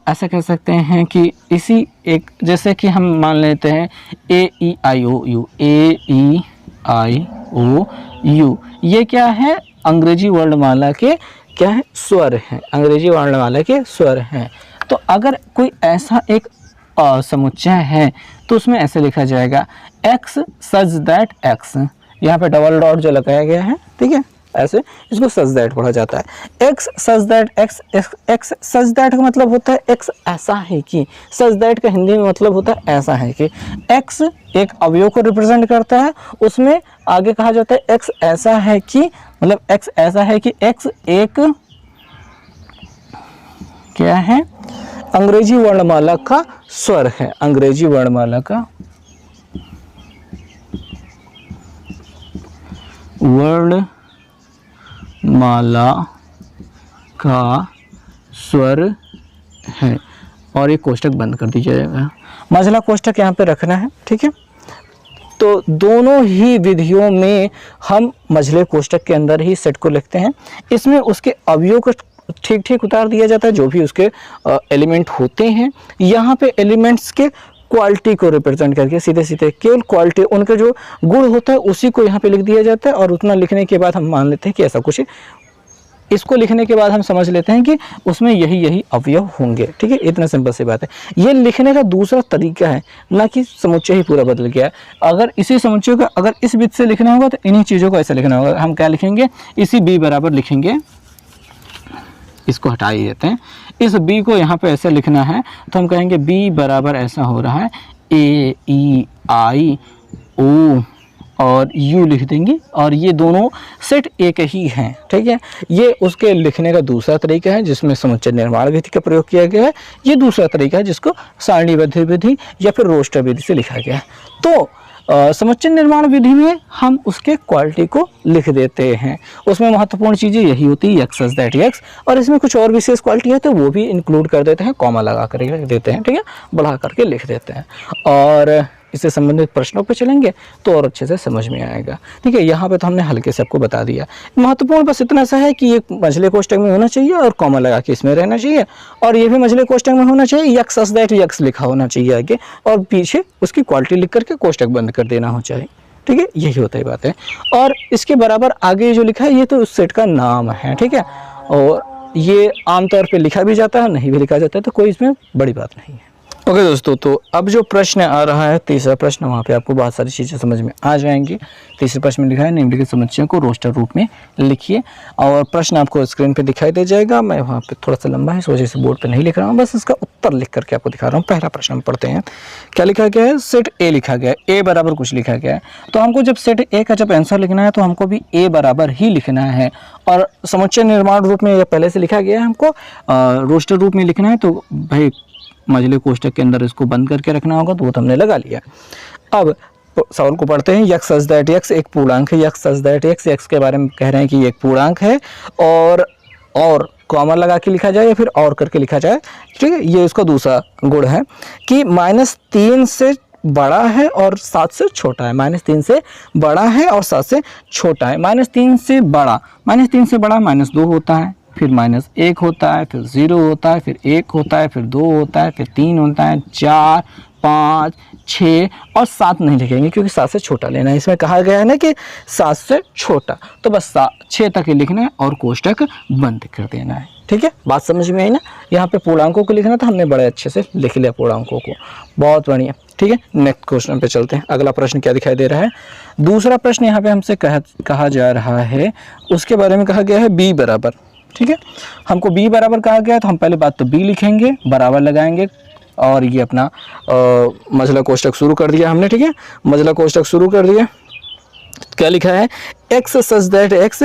ऐसा कह सकते हैं कि इसी एक, जैसे कि हम मान लेते हैं ए ई आई ओ you, A E I O you, ये क्या है? अंग्रेजी वर्णमाला के क्या है? स्वर हैं, अंग्रेजी वर्णमाला के स्वर हैं। तो अगर कोई ऐसा एक समुच्चय है तो उसमें ऐसे लिखा जाएगा एक्स सच दैट एक्स, यहाँ पे डबल डॉट जो लगाया गया है, ठीक है, ऐसे इसको सच दैट पढ़ा जाता है। X such that x, x such that का मतलब होता है एक्स ऐसा है कि, सच दैट का हिंदी में मतलब होता है ऐसा है कि। एक्स एक अवयव को रिप्रेजेंट करता है, उसमें आगे कहा जाता है एक्स ऐसा है कि, मतलब एक्स ऐसा है कि एक्स एक क्या है? अंग्रेजी वर्णमाला का स्वर है, अंग्रेजी वर्णमाला का वर्णमाला का स्वर है। और ये कोष्टक बंद कर दीजिएगा, मझला कोष्टक यहाँ पे रखना है, ठीक है। तो दोनों ही विधियों में हम मझले कोष्टक के अंदर ही सेट को लिखते हैं। इसमें उसके अवयव को ठीक ठीक उतार दिया जाता है, जो भी उसके एलिमेंट होते हैं। यहाँ पे एलिमेंट्स के क्वालिटी को रिप्रेजेंट करके सीधे सीधे केवल क्वालिटी, उनका जो गुण होता है उसी को यहाँ पे लिख दिया जाता है। और उतना लिखने के बाद हम मान लेते हैं कि ऐसा कुछ है। इसको लिखने के बाद हम समझ लेते हैं कि उसमें यही यही अवयव होंगे, ठीक है। इतना सिंपल सी बात है। ये लिखने का दूसरा तरीका है, ना कि समुच्चय ही पूरा बदल गया है। अगर इसी समुच्चय को अगर इस विधि से लिखना होगा तो इन्हीं चीज़ों को ऐसे लिखना होगा। हम क्या लिखेंगे? इसी बी बराबर लिखेंगे, इसको हटा ही देते हैं। इस b को यहाँ पे ऐसे लिखना है तो हम कहेंगे b बराबर ऐसा हो रहा है ए ई आई ओ और u लिख देंगे। और ये दोनों सेट एक ही हैं, ठीक है। ये उसके लिखने का दूसरा तरीका है जिसमें समुच्चय निर्माण विधि का प्रयोग किया गया है। ये दूसरा तरीका है जिसको सारणीबद्ध विधि या फिर रोस्टर विधि से लिखा गया है। तो समुच्चय निर्माण विधि में हम उसके क्वालिटी को लिख देते हैं। उसमें महत्वपूर्ण चीज़ें यही होती है, एक्स सच दैट एक्स। और इसमें कुछ और विशेष क्वालिटी है तो वो भी इंक्लूड कर देते हैं, कॉमा लगा कर लिख देते हैं, ठीक है, बढ़ा करके लिख देते हैं। और इससे संबंधित प्रश्नों पे चलेंगे तो और अच्छे से समझ में आएगा। ठीक है, यहाँ पे तो हमने हल्के से आपको बता दिया। महत्वपूर्ण बस इतना सा है कि ये मझले कोष्टक में होना चाहिए और कॉमा लगा के इसमें रहना चाहिए, और ये भी मझले कोष्टक में होना चाहिए, यक्स सच दैट यक्स लिखा होना चाहिए आगे, और पीछे उसकी क्वालिटी लिख करके कोष्टक बंद कर देना हो चाहिए। ठीक है, यही होता है बात है। और इसके बराबर आगे जो लिखा है ये तो उस सेट का नाम है। ठीक है, और ये आमतौर पे लिखा भी जाता है, नहीं भी लिखा जाता है, तो कोई इसमें बड़ी बात नहीं है। ओके दोस्तों, तो अब जो प्रश्न आ रहा है तीसरा प्रश्न, वहाँ पे आपको बहुत सारी चीज़ें समझ में आ जाएंगी। तीसरे प्रश्न में लिखा है निम्नलिखित समस्या को रोस्टर रूप में लिखिए, और प्रश्न आपको स्क्रीन पे दिखाई दे जाएगा। मैं वहाँ पे थोड़ा सा लंबा है इस वजह से बोर्ड पे नहीं लिख रहा हूँ, बस इसका उत्तर लिख करके आपको दिखा रहा हूँ। पहला प्रश्न हम पढ़ते हैं। क्या लिखा गया है? सेट ए लिखा गया है, ए बराबर कुछ लिखा गया है। तो हमको जब सेट ए का जब आंसर लिखना है तो हमको भी ए बराबर ही लिखना है, और समुच्चय निर्माण रूप में पहले से लिखा गया है, हमको रोस्टर रूप में लिखना है। तो भाई मझले कोष्टक के अंदर इसको बंद करके रखना होगा, तो वो तो हमने लगा लिया। अब सवाल को पढ़ते हैं। यक्स सच दैट यक्स एक पूर्णांक है। X such that x, x के बारे में कह रहे हैं कि ये एक पूर्णांक है, और कॉमा लगा के लिखा जाए या फिर और करके लिखा जाए। ठीक है, ये इसका दूसरा गुण है कि -3 से बड़ा है और 7 से छोटा है। -3 से बड़ा है और 7 से छोटा है। -3 से बड़ा, -3 से बड़ा -2 होता है, फिर -1 होता है, फिर 0 होता है, फिर 1 होता है, फिर 2 होता है, फिर 3 होता है, 4, 5, 6 और 7 नहीं लिखेंगे क्योंकि 7 से छोटा लेना है। इसमें कहा गया है ना कि 7 से छोटा, तो बस 6 तक ही लिखना है और कोष्टक बंद कर देना है। ठीक है, बात समझ में आई ना। यहाँ पे पूर्णांकों को लिखना था, हमने बड़े अच्छे से लिख लिया पूर्णांकों को, बहुत बढ़िया। ठीक है, नेक्स्ट क्वेश्चन पे चलते हैं। अगला प्रश्न क्या दिखाई दे रहा है? दूसरा प्रश्न यहाँ पे हमसे कहा जा रहा है, उसके बारे में कहा गया है बी बराबर। ठीक है, हमको b बराबर कहा गया, तो हम पहले बात तो b लिखेंगे, बराबर लगाएंगे, और ये अपना मझला कोष्टक शुरू कर दिया हमने। ठीक है, मझला कोष्टक शुरू कर दिया। क्या लिखा है? x सच दैट x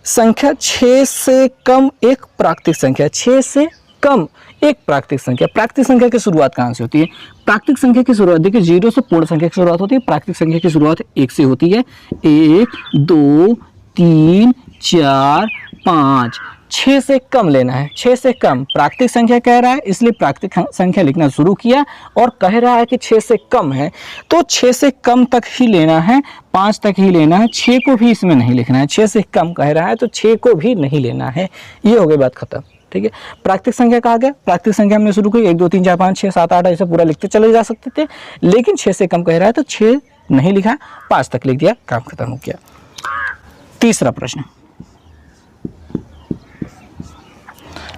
संख्या 6 से कम एक प्राकृतिक संख्या, 6 से कम एक प्राकृतिक संख्या। प्राकृतिक संख्या की शुरुआत कहाँ से होती है? प्राकृतिक संख्या की शुरुआत देखिए 0 से पूर्ण संख्या की शुरुआत होती है। प्राकृतिक संख्या की शुरुआत 1 से होती है। 1, 2, 3, 4, 5, 6 से कम लेना है। 6 से कम प्राकृतिक संख्या कह रहा है, इसलिए प्राकृतिक संख्या लिखना शुरू किया, और कह रहा है कि 6 से कम है, तो 6 से कम तक ही लेना है, 5 तक ही लेना है, 6 को भी इसमें नहीं लिखना है। 6 से कम कह रहा है तो 6 को भी नहीं लेना है। ये हो गई बात खत्म। ठीक है, प्राकृतिक संख्या कहा गया, प्राकृतिक संख्या हमने शुरू की 1, 2, 3, 4, 5, 6, 7, 8 ऐसे पूरा लिखते चले जा सकते थे, लेकिन 6 से कम कह रहा है तो 6 नहीं लिखा, 5 तक लिख दिया, काम खत्म हो गया। तीसरा प्रश्न,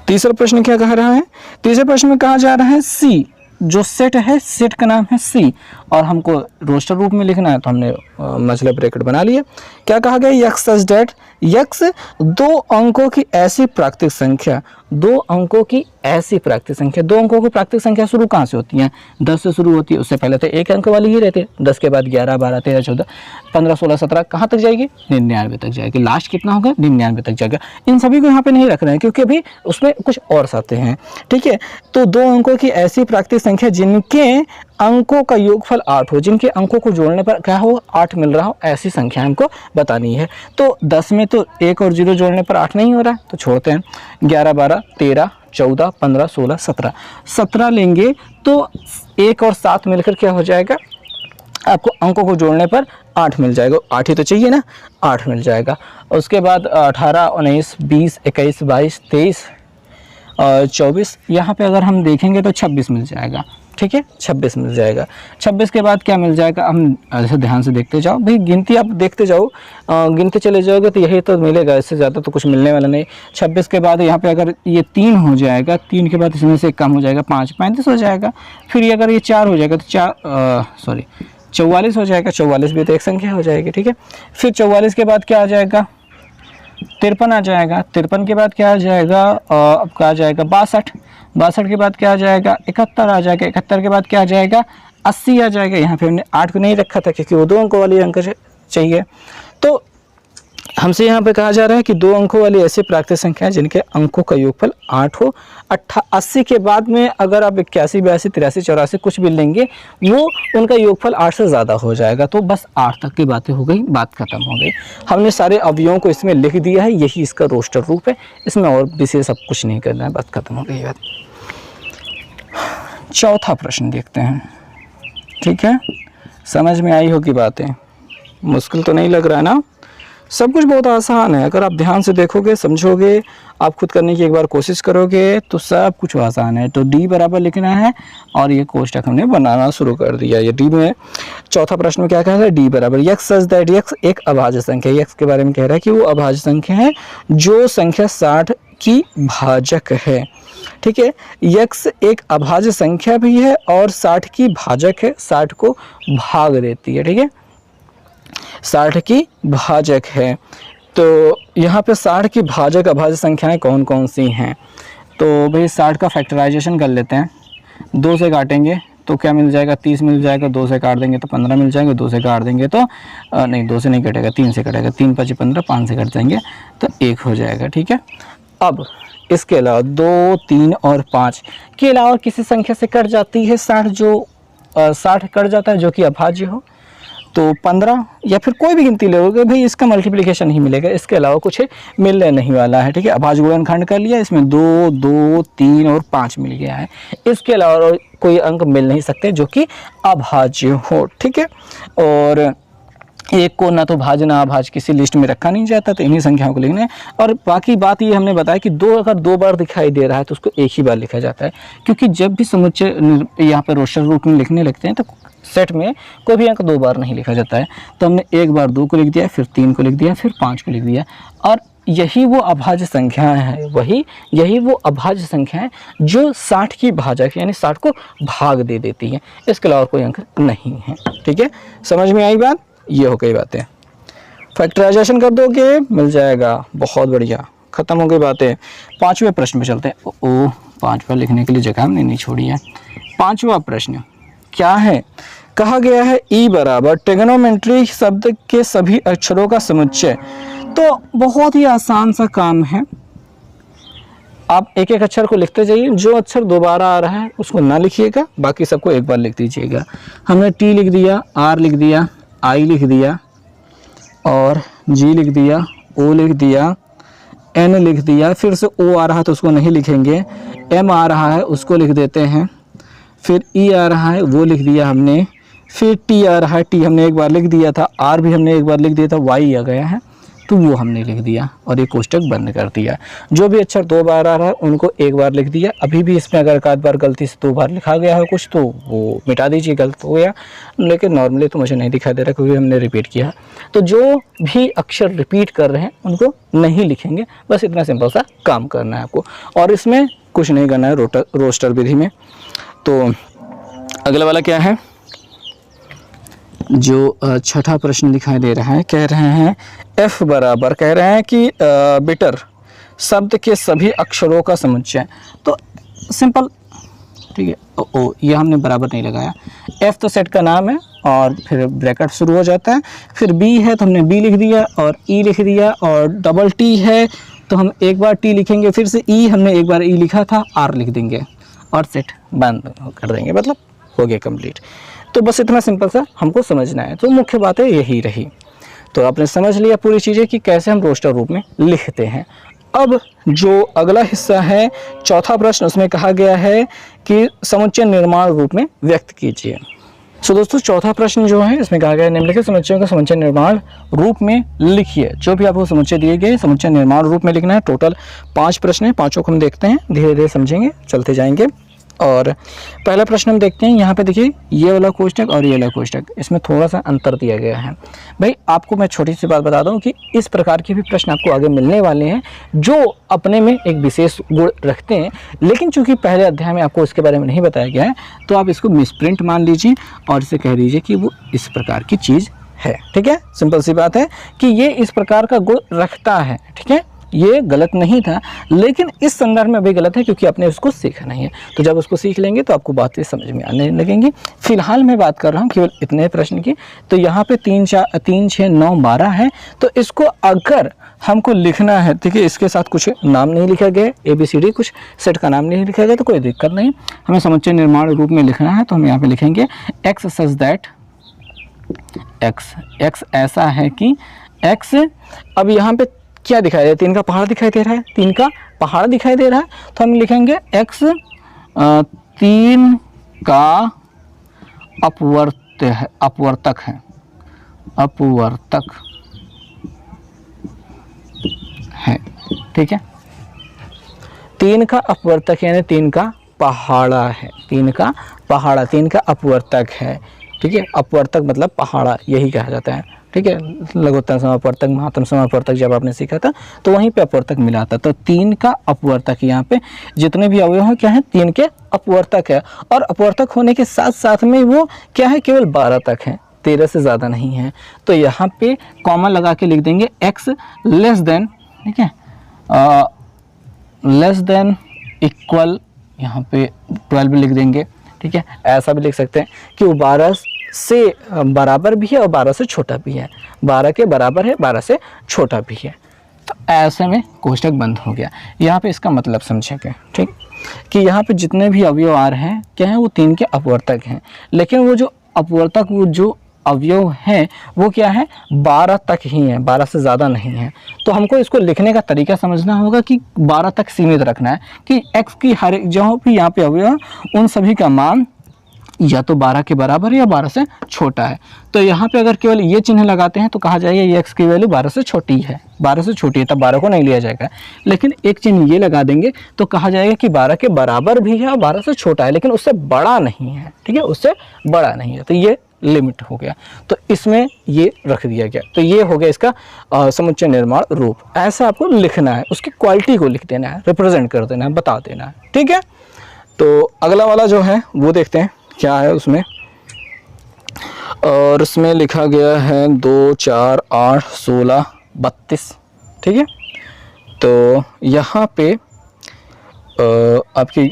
तीसरा प्रश्न क्या कह रहा है? तीसरे प्रश्न में कहा जा रहा है सी, जो सेट है, सेट का नाम है सी, और हमको रोस्टर रूप में लिखना है, तो हमने मझले ब्रैकेट बना लिए। क्या कहा गया? यक्स सच दैट यक्स 2 अंकों की ऐसी प्राकृतिक संख्या, 2 अंकों की ऐसी प्राकृतिक संख्या। 2 अंकों की प्राकृतिक संख्या शुरू कहाँ से होती है? 10 से शुरू होती है। उससे पहले तो 1 अंक वाली ही रहती है। 10 के बाद 11, 12, 13, 14, 15, 16, 17 कहाँ तक जाएगी? 99 तक जाएगी। लास्ट कितना होगा? 99 तक जाएगा। इन सभी को यहाँ पे नहीं रख रहे हैं क्योंकि अभी उसमें कुछ और आते हैं। ठीक है, तो 2 अंकों की ऐसी प्राकृतिक संख्या जिनके अंकों का योगफल 8 हो, जिनके अंकों को जोड़ने पर क्या हो? 8 मिल रहा हो, ऐसी संख्या हमको बतानी है। तो 10 में तो 1 और 0 जोड़ने पर 8 नहीं हो रहा, तो छोड़ते हैं। 11, 12, 13, 14, 15, 16, 17, 17 लेंगे तो 1 और 7 मिलकर क्या हो जाएगा? आपको अंकों को जोड़ने पर 8 मिल जाएगा। 8 ही तो चाहिए ना, 8 मिल जाएगा। उसके बाद 18, 19, 20, 21, 22, 23 और 24, यहाँ पे अगर हम देखेंगे तो 26 मिल जाएगा। ठीक है, 26 मिल जाएगा। 26 के बाद क्या मिल जाएगा? हम ऐसे ध्यान से देखते जाओ भाई, गिनती आप देखते जाओ, गिनते चले जाओगे तो यही तो मिलेगा, इससे ज़्यादा तो कुछ मिलने वाला नहीं। 26 के बाद यहाँ पे अगर ये 3 हो जाएगा, 3 के बाद इसमें से कम हो जाएगा 5, 35 हो जाएगा। फिर ये अगर ये 4 हो जाएगा तो 44 हो जाएगा। 44 भी तो एक संख्या हो जाएगी। ठीक है, फिर 44 के बाद क्या आ जाएगा? 53 आ जाएगा। 53 के बाद क्या आ जाएगा? अब क्या आ जाएगा? 62। 62 के बाद क्या आ जाएगा? 71 आ जाएगा। 71 के बाद क्या आ जाएगा? 80 आ जाएगा। यहाँ पे हमने 8 को नहीं रखा था क्योंकि वो 2 अंकों वाली अंक चाहिए। तो हमसे यहाँ पे कहा जा रहा है कि 2 अंकों वाली ऐसी प्राकृतिक संख्या है जिनके अंकों का योगफल 8 हो। 80 के बाद में अगर आप 81, 82, 83, 84 कुछ भी लेंगे, वो उनका योगफल 8 से ज़्यादा हो जाएगा। तो बस 8 तक की बातें हो गई, बात खत्म हो गई। हमने सारे अवयवों को इसमें लिख दिया है, यही इसका रोस्टर रूप है, इसमें और विशेष सब कुछ नहीं करना है, बात खत्म हो गई बात। चौथा प्रश्न देखते हैं। ठीक है, समझ में आई होगी बातें, मुश्किल तो नहीं लग रहा है ना। सब कुछ बहुत आसान है, अगर आप ध्यान से देखोगे, समझोगे, आप खुद करने की एक बार कोशिश करोगे तो सब कुछ आसान है। तो डी बराबर लिखना है और ये कोष्टक हमने बनाना शुरू कर दिया। ये डी में चौथा प्रश्न में क्या कह रहा है, डी बराबर यक्स सच दैट यक्स एक अभाज्य संख्या है। यक्स के बारे में कह रहा है कि वो अभाज्य संख्या है जो संख्या 60 की भाजक है। ठीक है, यक्स एक अभाज्य संख्या भी है और 60 की भाजक है, 60 को भाग देती है। ठीक है, 60 की भाजक है। तो यहाँ पे 60 की भाजक अभाज्य संख्याएं कौन कौन सी हैं, तो भाई 60 का फैक्टराइजेशन कर लेते हैं। 2 से काटेंगे तो क्या मिल जाएगा, 30 मिल जाएगा। 2 से काट देंगे तो 15 मिल जाएगा। 2 से काट देंगे तो नहीं, 2 से नहीं कटेगा, 3 से कटेगा। 3 5 15, 5 से कट जाएंगे तो 1 हो जाएगा। ठीक है, अब इसके अलावा 2 3 और 5 के अलावा किसी संख्या से कट जाती है 60, जो 60 कट जाता है जो कि अभाज्य हो, तो 15 या फिर कोई भी गिनती लोगे भाई, इसका मल्टीप्लिकेशन ही मिलेगा, इसके अलावा कुछ मिलने नहीं वाला है। ठीक है, अभाज्य गुणनखंड कर लिया, इसमें 2 2 3 और 5 मिल गया है। इसके अलावा कोई अंक मिल नहीं सकते जो कि अभाज्य हो। ठीक है, और एक को ना तो भाज्य ना अभाज्य किसी लिस्ट में रखा नहीं जाता, तो इन्हीं संख्याओं को लिखना है। और बाकी बात ये हमने बताया कि 2 अगर 2 बार दिखाई दे रहा है तो उसको एक ही बार लिखा जाता है, क्योंकि जब भी समुच्चय यहाँ पर रोस्टर रूप में लिखने लगते हैं तो सेट में कोई भी अंक 2 बार नहीं लिखा जाता है। तो हमने एक बार 2 को लिख दिया, फिर 3 को लिख दिया, फिर 5 को लिख दिया, और यही वो अभाज्य संख्याएं हैं, यही वो अभाज्य संख्या है जो 60 की भाजक यानी 60 को भाग दे देती है। इसके अलावा कोई अंक नहीं है। ठीक है, समझ में आई बात, ये हो गई बातें। फैक्टराइजेशन कर दोगे मिल जाएगा, बहुत बढ़िया, खत्म हो गई बातें। 5वें प्रश्न पे चलते हैं। ओ 5वां लिखने के लिए जगह हमने नहीं छोड़ी है। 5वां प्रश्न क्या है, कहा गया है ई बराबर ट्रिग्नोमेट्री शब्द के सभी अक्षरों का समुच्चय। तो बहुत ही आसान सा काम है, आप एक एक अक्षर को लिखते जाइए, जो अक्षर दोबारा आ रहा है उसको ना लिखिएगा, बाकी सबको एक बार लिख दीजिएगा। हमने टी लिख दिया, आर लिख दिया, आई लिख दिया, और जी लिख दिया, ओ लिख दिया, एन लिख दिया, फिर से ओ आ रहा है तो उसको नहीं लिखेंगे, एम आ रहा है उसको लिख देते हैं, फिर ई आ रहा है वो लिख दिया हमने, फिर टी आ रहा है, टी हमने एक बार लिख दिया था, आर भी हमने एक बार लिख दिया था, वाई आ गया है तो वो हमने लिख दिया और ये कोष्टक बंद कर दिया। जो भी अक्षर 2 बार आ रहा है उनको एक बार लिख दिया। अभी भी इसमें अगर एक बार गलती से 2 बार लिखा गया है कुछ तो वो मिटा दीजिए, गलत हो गया, लेकिन नॉर्मली तो मुझे नहीं दिखाई दे रहा क्योंकि हमने रिपीट किया। तो जो भी अक्षर रिपीट कर रहे हैं उनको नहीं लिखेंगे, बस इतना सिंपल सा काम करना है आपको, और इसमें कुछ नहीं करना है रोस्टर विधि में। तो अगला वाला क्या है, जो छठा प्रश्न दिखाई दे रहा है, कह रहे हैं F बराबर, कह रहे हैं कि बिटर शब्द के सभी अक्षरों का समुच्चय। तो सिंपल, ठीक है, ओ ये हमने बराबर नहीं लगाया। F तो सेट का नाम है और फिर ब्रैकेट शुरू हो जाता है, फिर B है तो हमने B लिख दिया और E लिख दिया, और डबल T है तो हम एक बार T लिखेंगे, फिर से E हमने एक बार E लिखा था, R लिख देंगे और सेट बंद कर देंगे, मतलब हो गया कंप्लीट। तो बस इतना सिंपल सा हमको समझना है। तो मुख्य बातें यही रही। तो आपने समझ लिया पूरी चीज़ें कि कैसे हम रोस्टर रूप में लिखते हैं। अब जो अगला हिस्सा है, चौथा प्रश्न, उसमें कहा गया है कि समुच्चय निर्माण रूप में व्यक्त कीजिए। सो दोस्तों, चौथा प्रश्न जो है इसमें कहा गया है निम्नलिखित समुच्चयों का समुच्चय निर्माण रूप में लिखिए। जो भी आपको समुच्चय दिए गए समुच्चय निर्माण रूप में लिखना है। टोटल 5 प्रश्न हैं, 5 को हम देखते हैं, धीरे धीरे समझेंगे, चलते जाएंगे। और पहला प्रश्न हम देखते हैं, यहाँ पे देखिए ये वाला कोष्टक और ये वाला कोष्टक, इसमें थोड़ा सा अंतर दिया गया है। भाई आपको मैं छोटी सी बात बता दूं कि इस प्रकार के भी प्रश्न आपको आगे मिलने वाले हैं जो अपने में एक विशेष गुण रखते हैं, लेकिन चूंकि पहले अध्याय में आपको इसके बारे में नहीं बताया गया है तो आप इसको मिसप्रिंट मान लीजिए और इसे कह दीजिए कि वो इस प्रकार की चीज़ है। ठीक है, सिंपल सी बात है कि ये इस प्रकार का गुण रखता है। ठीक है, ये गलत नहीं था, लेकिन इस संदर्भ में भी गलत है क्योंकि आपने उसको सीखा नहीं है। तो जब उसको सीख लेंगे तो आपको बातें समझ में आने लगेंगी। फिलहाल मैं बात कर रहा हूँ केवल इतने प्रश्न की। तो यहाँ पे 3 6 9 12 है, तो इसको अगर हमको लिखना है, ठीक है, इसके साथ कुछ नाम नहीं लिखा गया, ABCD कुछ सेट का नाम नहीं लिखा गया तो कोई दिक्कत नहीं। हमें समुच्चय निर्माण रूप में लिखना है तो हम यहाँ पे लिखेंगे x सच दैट x ऐसा है कि x। अब यहाँ पे क्या दिखाई दे रहा है, 3 का पहाड़ दिखाई दे रहा है, 3 का पहाड़ दिखाई दे रहा है, तो हम लिखेंगे x 3 का अपवर्त अपवर्तक है, अपवर्तक है, ठीक है। 3 का अपवर्तक यानी 3 का पहाड़ा है, 3 का पहाड़ा, 3 का अपवर्तक है, ठीक है। अपवर्तक मतलब पहाड़ा, यही कहा जाता है, ठीक है। लघुत्तम समापवर्तक, महात्तम समापवर्तक जब आपने सीखा था तो वहीं पे अपवर्तक मिला था। तो 3 का अपवर्तक, यहाँ पे जितने भी अवयव हैं क्या है, 3 के अपवर्तक है। और अपवर्तक होने के साथ साथ में वो क्या है, केवल 12 तक है, 13 से ज़्यादा नहीं है। तो यहाँ पे कॉमा लगा के लिख देंगे x लेस देन, ठीक है, लेस देन इक्वल, यहाँ पे 12 लिख देंगे, ठीक है। ऐसा भी लिख सकते हैं कि वो 12 से बराबर भी है और 12 से छोटा भी है, 12 के बराबर है, 12 से छोटा भी है। तो ऐसे में कोष्टक बंद हो गया। यहाँ पे इसका मतलब समझेंगे, ठीक, कि यहाँ पे जितने भी अवयव आ रहे हैं क्या है, वो 3 के अपवर्तक हैं, लेकिन वो जो अपवर्तक, वो जो अवयव हैं वो क्या है, 12 तक ही है, 12 से ज़्यादा नहीं है। तो हमको इसको लिखने का तरीका समझना होगा कि 12 तक सीमित रखना है, कि x की हर एक जो भी यहाँ पे अवयव है उन सभी का मान या तो 12 के बराबर है या 12 से छोटा है। तो यहाँ पे अगर केवल ये चिन्ह लगाते हैं तो कहा जाएगा ये x की वैल्यू 12 से छोटी है, 12 से छोटी है, तब 12 को नहीं लिया जाएगा। लेकिन एक चिन्ह ये लगा देंगे तो कहा जाएगा कि 12 के बराबर भी है और 12 से छोटा है, लेकिन उससे बड़ा नहीं है, ठीक है, उससे बड़ा नहीं है। तो ये लिमिट हो गया, तो इसमें ये रख दिया गया। तो ये हो गया इसका समुच्चय निर्माण रूप। ऐसा आपको लिखना है, उसकी क्वालिटी को लिख देना है, रिप्रेजेंट कर देना है, बता देना है, ठीक है। तो अगला वाला जो है वो देखते हैं क्या है उसमें, और उसमें लिखा गया है 2, 4, 8, 16, 32, ठीक है। तो यहाँ पे आपकी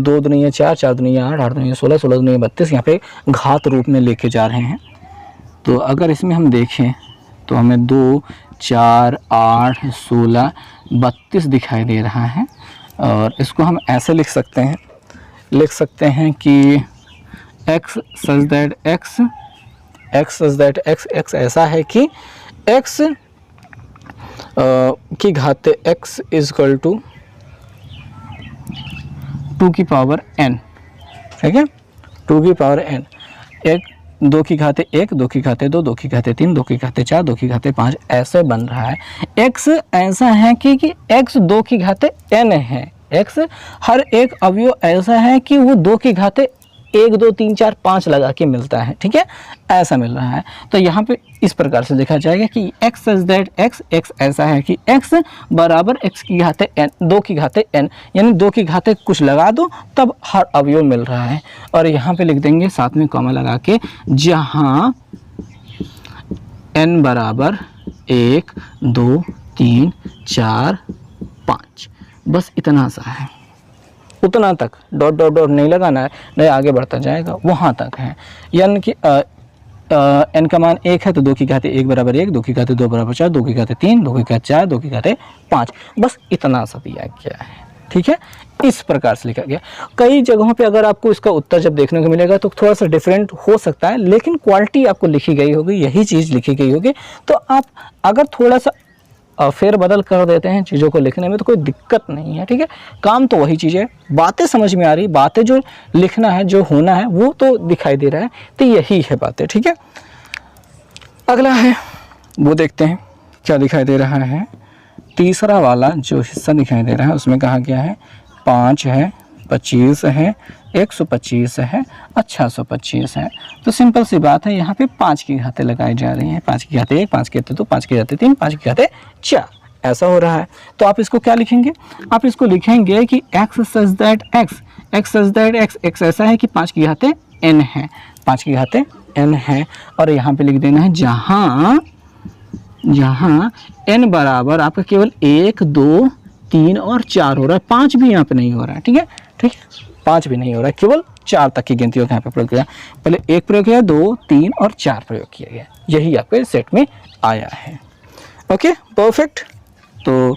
2 दुनिया 4, 4 दुनिया 8, 8 दुनिया 16, 16 दुनिया 32 यहाँ पे घात रूप में लेके जा रहे हैं। तो अगर इसमें हम देखें तो हमें 2, 4, 8, 16, 32 दिखाई दे रहा है। और इसको हम ऐसे लिख सकते हैं कि x सच दैट x ऐसा है कि x की घात x इज इक्वल टू 2 की पावर n, ठीक है, 2 की पावर n, 2 की घाते 1, 2 की घाते 2, 2 की घाते 3, 2 की घाते 4, 2 की घाते 5, ऐसे बन रहा है। x ऐसा है कि x 2 की घाते n है, x हर एक अवयव ऐसा है कि वो 2 की घाते 1, 2, 3, 4, 5 लगा के मिलता है, ठीक है, ऐसा मिल रहा है। तो यहाँ पे इस प्रकार से देखा जाएगा कि x सच दैट x ऐसा है कि x बराबर x की घाते n, 2 की घाते n, यानी 2 की घाते कुछ लगा दो तब हर अवयव मिल रहा है। और यहाँ पे लिख देंगे साथ में कॉमा लगा के, जहाँ n बराबर 1, 2, 3, 4, 5, बस इतना सा है, उतना तक, डॉट डॉट डॉट नहीं लगाना है, नहीं आगे बढ़ता जाएगा, वहाँ तक है। यानी कि n का मान 1 है तो 2 की घाते 1 बराबर 1, 2 की घाते 2 बराबर 4, 2 की घाते 3, 2 की घाते 4, 2 की घाते 5, बस इतना सा दिया गया है, ठीक है। इस प्रकार से लिखा गया। कई जगहों पे अगर आपको इसका उत्तर जब देखने को मिलेगा तो थोड़ा सा डिफरेंट हो सकता है, लेकिन क्वालिटी आपको लिखी गई होगी, यही चीज़ लिखी गई होगी। तो आप अगर थोड़ा सा फेर बदल कर देते हैं चीज़ों को लिखने में तो कोई दिक्कत नहीं है, ठीक है। काम तो वही चीज़ है, बातें समझ में आ रही, बातें जो लिखना है, जो होना है वो तो दिखाई दे रहा है, तो यही है बातें, ठीक है। अगला है वो देखते हैं क्या दिखाई दे रहा है। तीसरा वाला जो हिस्सा दिखाई दे रहा है उसमें कहा गया है 5 है, 25 है, 125 है और 625 है। तो सिंपल सी बात है, यहाँ पे 5 की घातें लगाई जा रही हैं, 5 की घाते 1, 5 की घाते 2, 5 की घाते 3, 5 की घाते 4, ऐसा हो रहा है। तो आप इसको क्या लिखेंगे, आप इसको लिखेंगे कि x such that x such that x ऐसा है कि 5 की घाते n है, 5 की घाते n है। और यहाँ पे लिख देना है जहाँ n बराबर आपका केवल 1, 2, 3 और 4 हो रहा है, 5 भी यहाँ पे नहीं हो रहा है, ठीक है, 5 भी नहीं हो रहा है, केवल 4 तक की गिनतियों का यहाँ पे प्रयोग किया। पहले 1 प्रयोग किया, 2, 3 और 4 प्रयोग किया गया, यही आपके सेट में आया है। Okay, perfect. तो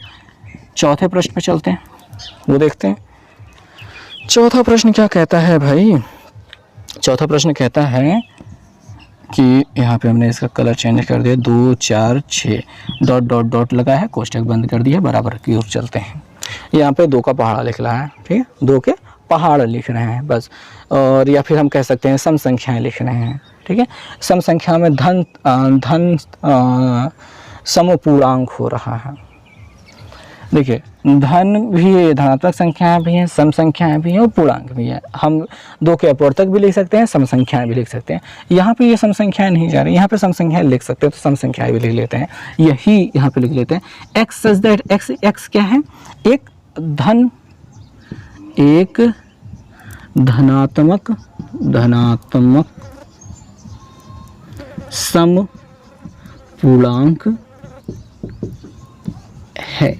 चौथे प्रश्न पे चलते हैं, वो देखते हैं। चौथा प्रश्न क्या कहता है भाई, चौथा प्रश्न कहता है कि यहाँ पे हमने इसका कलर चेंज कर दिया, 2, 4, 6 डॉट डॉट डॉट लगा है, कोष्टक बंद कर दिया, बराबर की ओर चलते हैं। यहाँ पे 2 का पहाड़ा लिख रहा है, ठीक है, 2 के पहाड़ लिख रहे हैं बस, और या फिर हम कह सकते हैं सम संख्याएं लिख रहे हैं, ठीक ठीक है। सम संख्या में धन समपूर्णांक हो रहा है। देखिए धन भी है, धनात्मक संख्याएं भी हैं, सम संख्याएं भी हैं और पूर्णांक भी है। हम 2 के अपूर्णांक भी लिख सकते हैं, सम संख्याएं भी लिख सकते हैं। यहाँ पे ये सम संख्याएं नहीं जा रही, यहाँ पे सम संख्याएं लिख सकते हैं तो सम संख्याएं भी लिख लेते हैं। यही यहाँ पे लिख लेते हैं एक्स सच दैट एक्स क्या है, एक धनात्मक सम पूर्णांक है,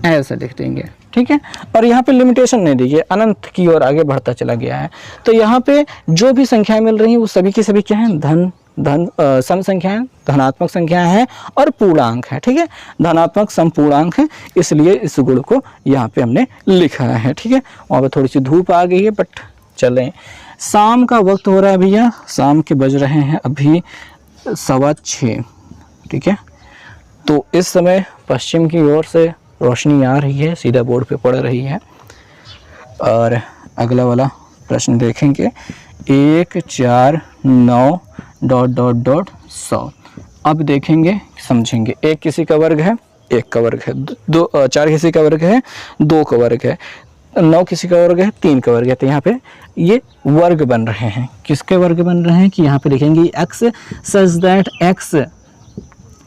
ऐसा लिख देंगे, ठीक है। और यहाँ पे लिमिटेशन नहीं दी है, अनंत की ओर आगे बढ़ता चला गया है। तो यहाँ पे जो भी संख्याएं मिल रही हैं वो सभी की सभी क्या हैं, सम संख्याएं, धनात्मक संख्याएं हैं और पूर्णांक है, ठीक है। धनात्मक सम पूर्णांक है, इसलिए इस गुण को यहाँ पे हमने लिखा है, ठीक है। वहाँ पे थोड़ी सी धूप आ गई है, बट चलें। शाम का वक्त हो रहा है भैया, शाम के बज रहे हैं अभी 6:15, ठीक है। तो इस समय पश्चिम की ओर से रोशनी आ रही है, सीधा बोर्ड पे पड़ रही है। और अगला वाला प्रश्न देखेंगे, 1 4 9 ... 100। अब देखेंगे समझेंगे, 1 किसी का वर्ग है, 1 का वर्ग है, 4 किसी का वर्ग है, 2 का वर्ग है, 9 किसी का वर्ग है, 3 का वर्ग है। तो यहाँ पे ये वर्ग बन रहे हैं, किसके वर्ग बन रहे हैं कि यहाँ पे लिखेंगे x such that x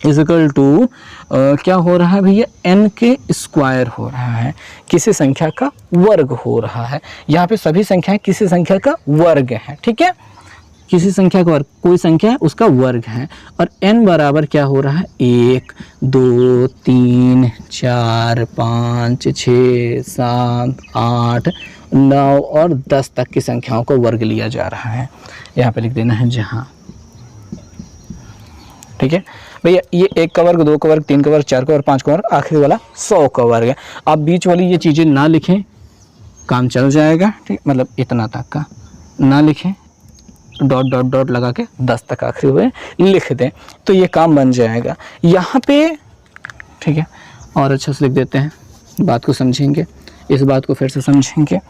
is equal to क्या हो रहा है भैया, n के स्क्वायर हो रहा है, किसी संख्या का वर्ग हो रहा है। यहाँ पे सभी संख्याएं किसी संख्या का वर्ग है, ठीक है। किसी संख्या का वर्ग, कोई संख्या है उसका वर्ग है। और n बराबर क्या हो रहा है, 1 2 3 4 5 6 7 8 9 और 10 तक की संख्याओं को वर्ग लिया जा रहा है। यहाँ पे लिख देना है जहाँ, ठीक है भैया। ये 1 का वर्ग, 2 का वर्ग, 3 का वर्ग, 4 का वर्ग, 5 का वर्ग, आखिरी वाला 100 का वर्ग है। आप बीच वाली ये चीज़ें ना लिखें, काम चल जाएगा, ठीक। मतलब इतना तक का ना लिखें, डॉट लगा के 10 तक आखिरी हुए लिख दें तो ये काम बन जाएगा यहाँ पे, ठीक है। और अच्छे से लिख देते हैं, बात को समझेंगे, इस बात को फिर से समझेंगे।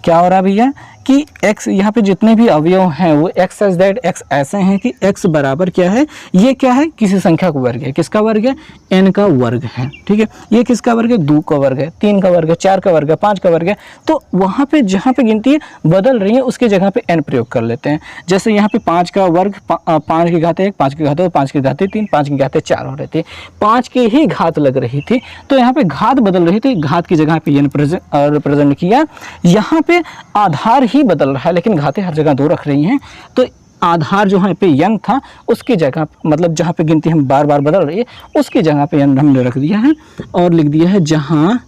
क्या हो रहा है भैया कि x यहाँ पे जितने भी अवयव हैं वो x सच दैट x ऐसे हैं कि x बराबर क्या है, ये क्या है, किसी संख्या का वर्ग है। किसका वर्ग है, n का वर्ग है, ठीक है। ये किसका वर्ग है, 2 का वर्ग है, 3 का वर्ग है, 4 का वर्ग है, 5 का वर्ग है। तो वहाँ पे जहाँ पे गिनती बदल रही है उसके जगह पे n प्रयोग कर लेते हैं। जैसे यहाँ पे 5 का वर्ग 5 की घात 1, 5 की घात 2, 5 की घात 3, 5 की घात 4 हो रही थी, 5 की ही घात लग रही थी। तो यहाँ पे घात बदल रही थी, घात की जगह पे n रिप्रेजेंट किया। यहाँ पे आधार ही बदल रहा है लेकिन घातें हर जगह 2 रख रही हैं। तो आधार जो है पे n था उसकी जगह, मतलब जहाँ पे गिनती हम बार बार बदल रही है उसकी जगह पे n हमने रख दिया है और लिख दिया है जहाँ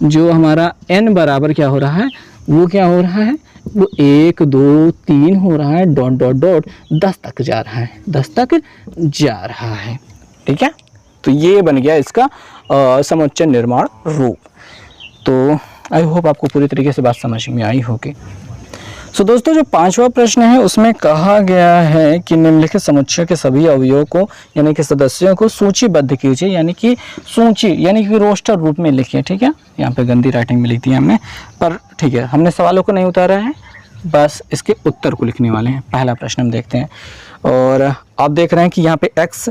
जो हमारा n बराबर क्या हो रहा है, वो क्या हो रहा है, वो 1 2 3 हो रहा है, डॉट 10 तक जा रहा है, 10 तक जा रहा है, ठीक है। तो ये बन गया इसका समुच्चय निर्माण रूप। तो आई होप आपको पूरी तरीके से बात समझ में आई होगी। सो दोस्तों, जो 5वां प्रश्न है उसमें कहा गया है कि निम्नलिखित समुच्चय के सभी अवयवों को यानी कि सदस्यों को सूचीबद्ध कीजिए, यानी कि सूची यानी कि रोस्टर रूप में लिखिए, ठीक है। यहाँ पे गंदी राइटिंग में लिख दी हमने, पर ठीक है, हमने सवालों को नहीं उतारा है, बस इसके उत्तर को लिखने वाले हैं। पहला प्रश्न हम देखते हैं और आप देख रहे हैं कि यहाँ पे x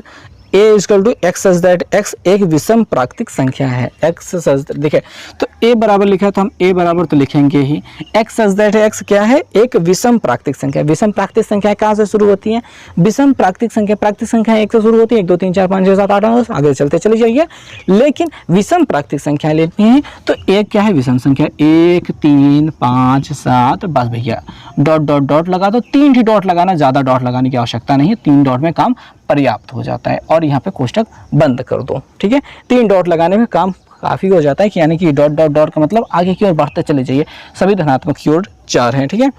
a equal to x such that x एक विषम प्राकृतिक संख्या है। x सच देखिए तो a बराबर लिखा है तो हम a बराबर तो लिखेंगे ही। x सच दैट x क्या है, एक विषम प्राकृतिक संख्या। विषम प्राकृतिक संख्या कहाँ से शुरू होती है, विषम प्राकृतिक संख्या 1 से शुरू होती है, 1 2 3 4 5 6 7 8 9 आगे चलते चले जाइए। लेकिन विषम प्राकृतिक संख्या लेते हैं तो एक क्या है, विषम संख्या 1 3 5 7, बस भैया डॉट लगा दो। 3 ही डॉट लगाना, ज़्यादा डॉट लगाने की आवश्यकता नहीं है, 3 डॉट में काम पर्याप्त हो जाता है। और यहाँ पे कोष्टक बंद कर दो, ठीक है। 3 डॉट लगाने में काम काफ़ी हो जाता है कि यानी कि डॉट का मतलब आगे की ओर बढ़ते चले जाइए, सभी धनात्मक की ओर जा रहे हैं, ठीक है।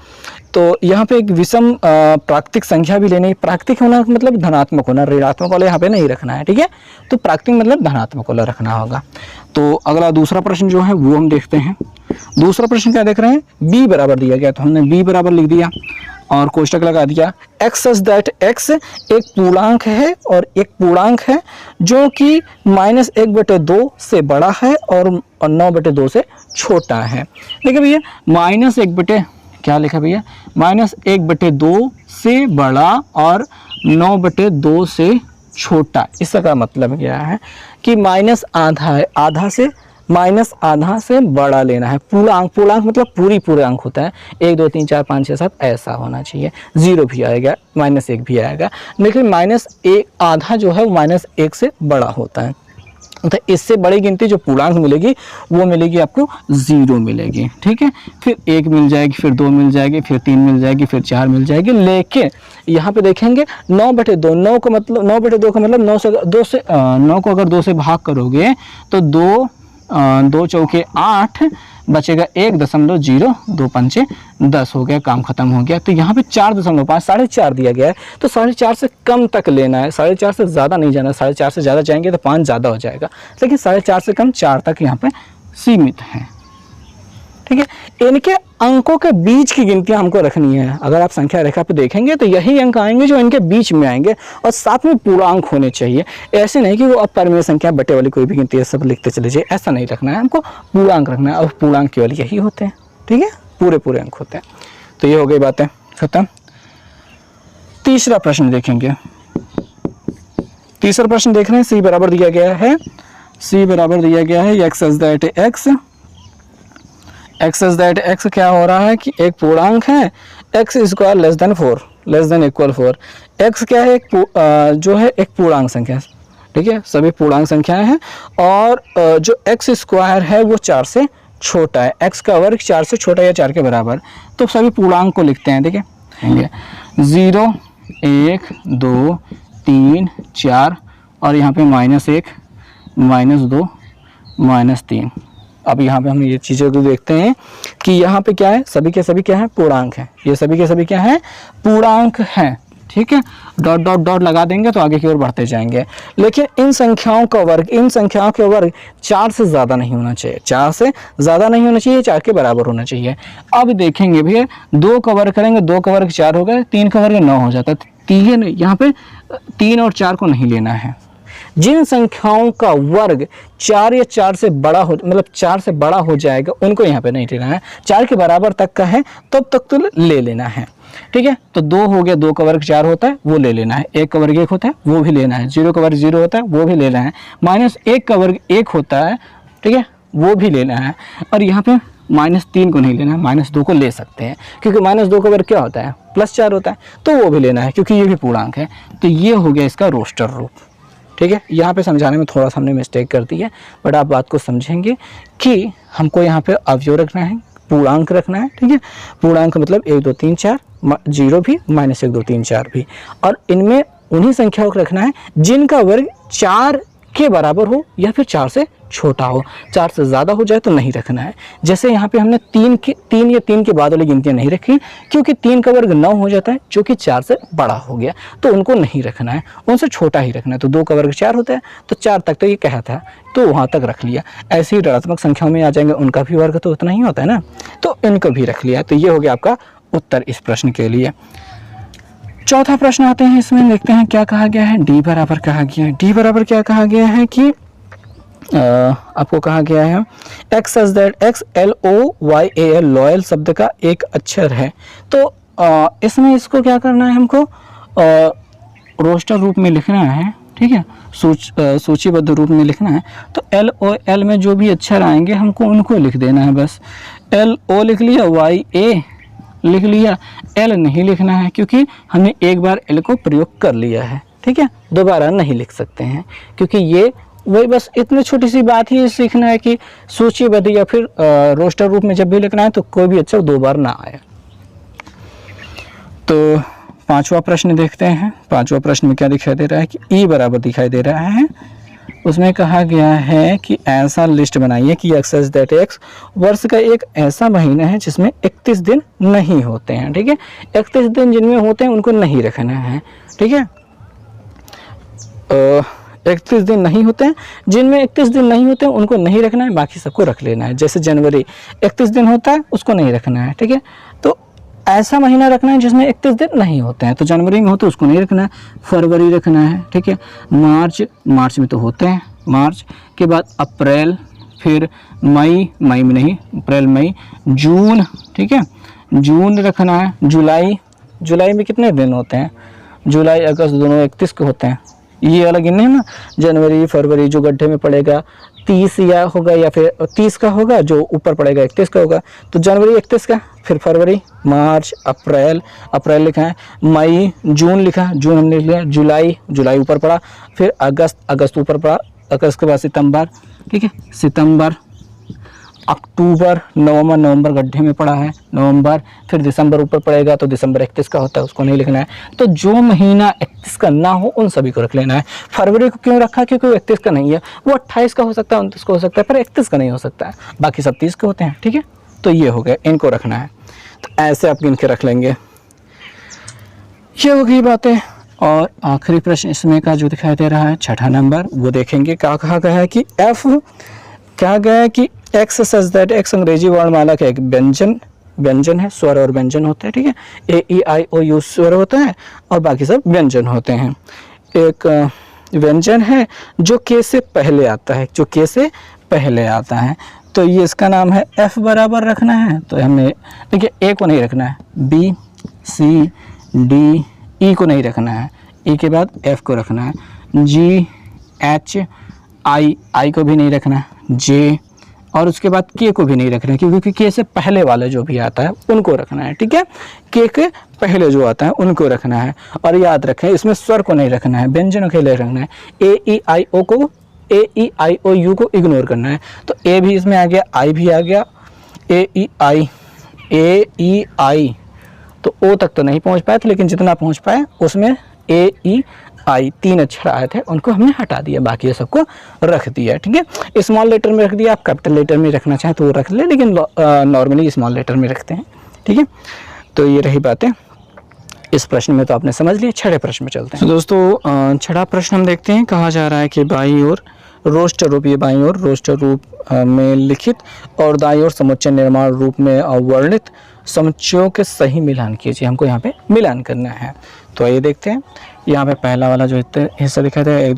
तो यहाँ पे एक विषम प्राकृतिक संख्या भी लेनी, प्राकृतिक होना मतलब धनात्मक होना, ऋणात्मक वाला यहाँ पे नहीं रखना है, ठीक है। तो प्राकृतिक मतलब धनात्मक वाला रखना होगा। तो अगला दूसरा प्रश्न जो है वो हम देखते हैं। दूसरा प्रश्न क्या देख रहे हैं, b बराबर दिया गया तो हमने b बराबर लिख दिया और कोष्टक लगा दिया। x सच दैट x एक पूर्णांक है और एक पूर्णांक है जो कि -1/2 से बड़ा है और 9/2 से छोटा है। देखिए भैया -1 बटे क्या लिखा भैया, -1/2 से बड़ा और 9/2 से छोटा। इसका मतलब क्या है कि माइनस आधा है, आधा से माइनस आधा से बड़ा लेना है। पूर्णांक, पूर्णांक मतलब पूर्णांक होता है, 1 2 3 4 5 6 7 ऐसा होना चाहिए। 0 भी आएगा, -1 भी आएगा, लेकिन -1 आधा जो है वो -1 से बड़ा होता है। तो इससे बड़ी गिनती जो पूर्णांक मिलेगी वो मिलेगी आपको 0 मिलेगी, ठीक है। फिर 1 मिल जाएगी, फिर 2 मिल जाएगी, फिर 3 मिल जाएगी, फिर 4 मिल जाएगी। लेकिन यहाँ पे देखेंगे 9/2, 9 का मतलब 9/2 का मतलब 9 को अगर 2 से भाग करोगे तो 2 चौके 8 बचेगा 1.0, 2 पंचे 10 हो गया, काम खत्म हो गया। तो यहाँ पे 4.5, 4.5 दिया गया है, तो 4.5 से कम तक लेना है, 4.5 से ज़्यादा नहीं जाना। 4.5 से ज़्यादा जाएंगे तो 5 ज़्यादा हो जाएगा, लेकिन 4.5 से कम 4 तक यहाँ पे सीमित है, ठीक है। इनके अंकों के बीच की गिनतियां हमको रखनी है। अगर आप संख्या रेखा पे देखेंगे तो यही अंक आएंगे जो इनके बीच में आएंगे, और साथ में पूर्णांक होने चाहिए। ऐसे नहीं कि वो अपरिमेय संख्या बटे वाली कोई भी गिनती है सब लिखते चले जाइए, ऐसा नहीं रखना है, हमको पूर्णांक रखना है, और पूर्णांक केवल यही होते हैं, ठीक है, पूरे अंक होते हैं। तो ये हो गई बातें खत्म। तीसरा प्रश्न देखेंगे। तीसरा प्रश्न देख रहे हैं, सी बराबर दिया गया है, सी बराबर दिया गया है x सच दैट x क्या हो रहा है कि एक पूर्णांक है, x square less than 4 less than equal 4। x क्या है, जो है एक पूर्णांक संख्या, ठीक है, सभी पूर्णांक संख्याएं हैं, और जो x स्क्वायर है वो 4 से छोटा है, x का वर्ग 4 से छोटा या 4 के बराबर। तो सभी पूर्णांक को लिखते हैं, ठीक है, 0 1 2 3 4, और यहाँ पे -1 -2 -3। अब यहाँ पे हम ये चीज़ों को देखते हैं कि यहाँ पे क्या है, सभी के सभी क्या है, पूर्णांक है। ये सभी के सभी क्या है, पूर्णांक हैं, ठीक है। डॉट डॉट डॉट लगा देंगे तो आगे की ओर बढ़ते जाएंगे। लेकिन इन संख्याओं का वर्ग, इन संख्याओं के वर्ग 4 से ज़्यादा नहीं होना चाहिए, 4 से ज़्यादा नहीं होना चाहिए, 4 के बराबर होना चाहिए। अब देखेंगे भैया, 2 का वर्ग करेंगे, 2 का वर्ग 4 हो गया, 3 का वर्ग 9 हो जाता है। 3 यहाँ पे 3 और 4 को नहीं लेना है। जिन संख्याओं का वर्ग 4 या 4 से बड़ा हो, मतलब 4 से बड़ा हो जाएगा, उनको यहाँ पे नहीं लेना है। 4 के बराबर तक का है तब तक तो ले लेना है, ठीक है। तो 2 हो गया, 2 का वर्ग 4 होता है वो ले लेना है, 1 का वर्ग 1 होता है वो भी लेना है, 0 का वर्ग 0 होता है वो भी लेना है, -1 का वर्ग 1 होता है, ठीक है, वो भी लेना है। और यहाँ पे -3 को नहीं लेना है, -2 को ले सकते हैं, क्योंकि -2 का वर्ग क्या होता है, +4 होता है, तो वो भी लेना है क्योंकि ये भी पूर्णांक है। तो ये हो गया इसका रोस्टर रूप, ठीक है। यहाँ पे समझाने में थोड़ा सा हमने मिस्टेक कर दी है, बट आप बात को समझेंगे कि हमको यहाँ पे अवयव रखना है, पूर्णांक रखना है, ठीक है। पूर्णांक मतलब 1 2 3 4, 0 भी, -1 2 3 4 भी, और इनमें उन्हीं संख्याओं को रखना है जिनका वर्ग 4 के बराबर हो या फिर 4 से छोटा हो। 4 से ज़्यादा हो जाए तो नहीं रखना है। जैसे यहाँ पे हमने 3 या 3 के बाद वाली गिनतियाँ नहीं रखी, क्योंकि 3 का वर्ग 9 हो जाता है जो कि 4 से बड़ा हो गया, तो उनको नहीं रखना है, उनसे छोटा ही रखना है। तो 2 का वर्ग 4 होता है, तो 4 तक तो ये कहा था, तो वहाँ तक रख लिया। ऐसे ही ऋणात्मक संख्याओं में आ जाएंगे, उनका भी वर्ग तो उतना ही होता है ना, तो इनको भी रख लिया। तो ये हो गया आपका उत्तर इस प्रश्न के लिए। चौथा प्रश्न आते हैं, इसमें देखते हैं क्या कहा गया है। डी बराबर कहा गया है, डी बराबर क्या कहा गया है कि आपको कहा गया है x such that x LOYAL loyal शब्द का एक अक्षर है। तो इसमें इसको क्या करना है, हमको रोस्टर रूप में लिखना है, ठीक है, सूचीबद्ध रूप में लिखना है। तो LOL में जो भी अक्षर आएंगे हमको उनको लिख देना है, बस LO लिख लिया, YA लिख लिया, L नहीं लिखना है क्योंकि हमने एक बार L को प्रयोग कर लिया है, ठीक है, दोबारा नहीं लिख सकते हैं, क्योंकि ये वही बस इतनी छोटी सी बात ही सीखना है कि सूचीबद्ध या फिर रोस्टर रूप में जब भी लिखना है तो कोई भी अक्षर 2 बार ना आए। तो पांचवा प्रश्न देखते हैं। पांचवा प्रश्न में क्या दिखाई दे रहा है कि ई बराबर दिखाई दे रहा है। उसमें कहा गया है कि ऐसा लिस्ट बनाइए कि x सच दैट x वर्ष का एक ऐसा महीना है जिसमें 31 दिन नहीं होते हैं, ठीक है। 31 दिन जिनमें होते हैं उनको नहीं रखना है, ठीक है। 31 दिन नहीं होते हैं, जिनमें 31 दिन नहीं होते हैं उनको नहीं रखना है, बाकी सबको रख लेना है। जैसे जनवरी 31 दिन होता है, उसको नहीं रखना है, ठीक है। तो ऐसा महीना रखना है जिसमें 31 दिन नहीं होते हैं, तो जनवरी में होते उसको नहीं रखना है, फरवरी रखना है, ठीक है। मार्च में तो होते हैं, मार्च के बाद अप्रैल, फिर मई में नहीं, अप्रैल मई, जून, ठीक है, जून रखना है। जुलाई में कितने दिन होते हैं, जुलाई अगस्त दोनों 31 के होते हैं, ये वाला गिनने हैं ना। जनवरी फरवरी जो गड्ढे में पड़ेगा 30 या होगा, या फिर 30 का होगा, जो ऊपर पड़ेगा 31 का होगा। तो जनवरी 31 का, फिर फरवरी, मार्च, अप्रैल, अप्रैल लिखा है, मई, जून लिखा, जून हमने लिया, जुलाई, जुलाई ऊपर पड़ा, फिर अगस्त, अगस्त ऊपर पड़ा, अगस्त के बाद सितंबर, ठीक है, सितंबर, अक्टूबर, नवंबर, नवंबर गड्ढे में पड़ा है, नवंबर, फिर दिसंबर ऊपर पड़ेगा, तो दिसंबर 31 का होता है, उसको नहीं लिखना है। तो जो महीना 31 का ना हो उन सभी को रख लेना है। फरवरी को क्यों रखा, क्योंकि वो 31 का नहीं है, वो 28 का हो सकता है, 29 का हो सकता है, पर 31 का नहीं हो सकता है, बाकी सब 30 के होते हैं, ठीक है। तो ये हो गया, इनको रखना है। तो ऐसे आप गिन के रख लेंगे। ये हो गई बातें। और आखिरी प्रश्न इसमें का जो दिखाई दे रहा है 6ठा नंबर, वो देखेंगे। क्या कहा गया है कि एफ, क्या गया है कि एक्स सच दैट एक्स अंग्रेजी वर्णमाला का एक व्यंजन है, स्वर और व्यंजन होते हैं, ठीक है। ए ई आई ओ यू स्वर होता है और बाकी सब व्यंजन होते हैं। एक व्यंजन है जो के से पहले आता है, जो के से पहले आता है, तो ये इसका नाम है एफ बराबर रखना है। तो हमें देखिए, ए को नहीं रखना है, बी सी डी, ई को नहीं रखना है, ई के बाद एफ को रखना है, जी एच आई को भी नहीं रखना है, जे, और उसके बाद के को भी नहीं रखना है, क्योंकि के से पहले वाला जो भी आता है उनको रखना है, ठीक है। के पहले जो आता है उनको रखना है। और याद रखें, इसमें स्वर को नहीं रखना है, व्यंजनों के लिए रखना है। ए ई आई ओ यू को इग्नोर करना है। तो ए भी इसमें आ गया, आई भी आ गया, ए ई आई, तो ओ तक तो नहीं पहुंच पाए थे, लेकिन जितना पहुंच पाए उसमें ए ई आई 3 अक्षर आए थे, उनको हमने हटा दिया, बाकी ये सबको रख दिया, ठीक है। स्मॉल लेटर में रख दिया, आप कैपिटल लेटर में रखना चाहें तो वो रख ले, लेकिन नॉर्मली स्मॉल लेटर में रखते हैं, ठीक है। तो ये रही बातें इस प्रश्न में, तो आपने समझ लिया। 6ठे प्रश्न में चलते हैं। तो दोस्तों 6ठा प्रश्न हम देखते हैं। कहा जा रहा है कि बाईं ओर रोस्टर रूप, ये बाईं ओर रोस्टर रूप में लिखित और दाईं ओर समुच्चय निर्माण रूप में वर्णित समुच्चयों के सही मिलान कीजिए। हमको यहाँ पे मिलान करना है। तो आइए देखते हैं। यहाँ पे पहला वाला जो हिस्सा दिखाई दे रहा है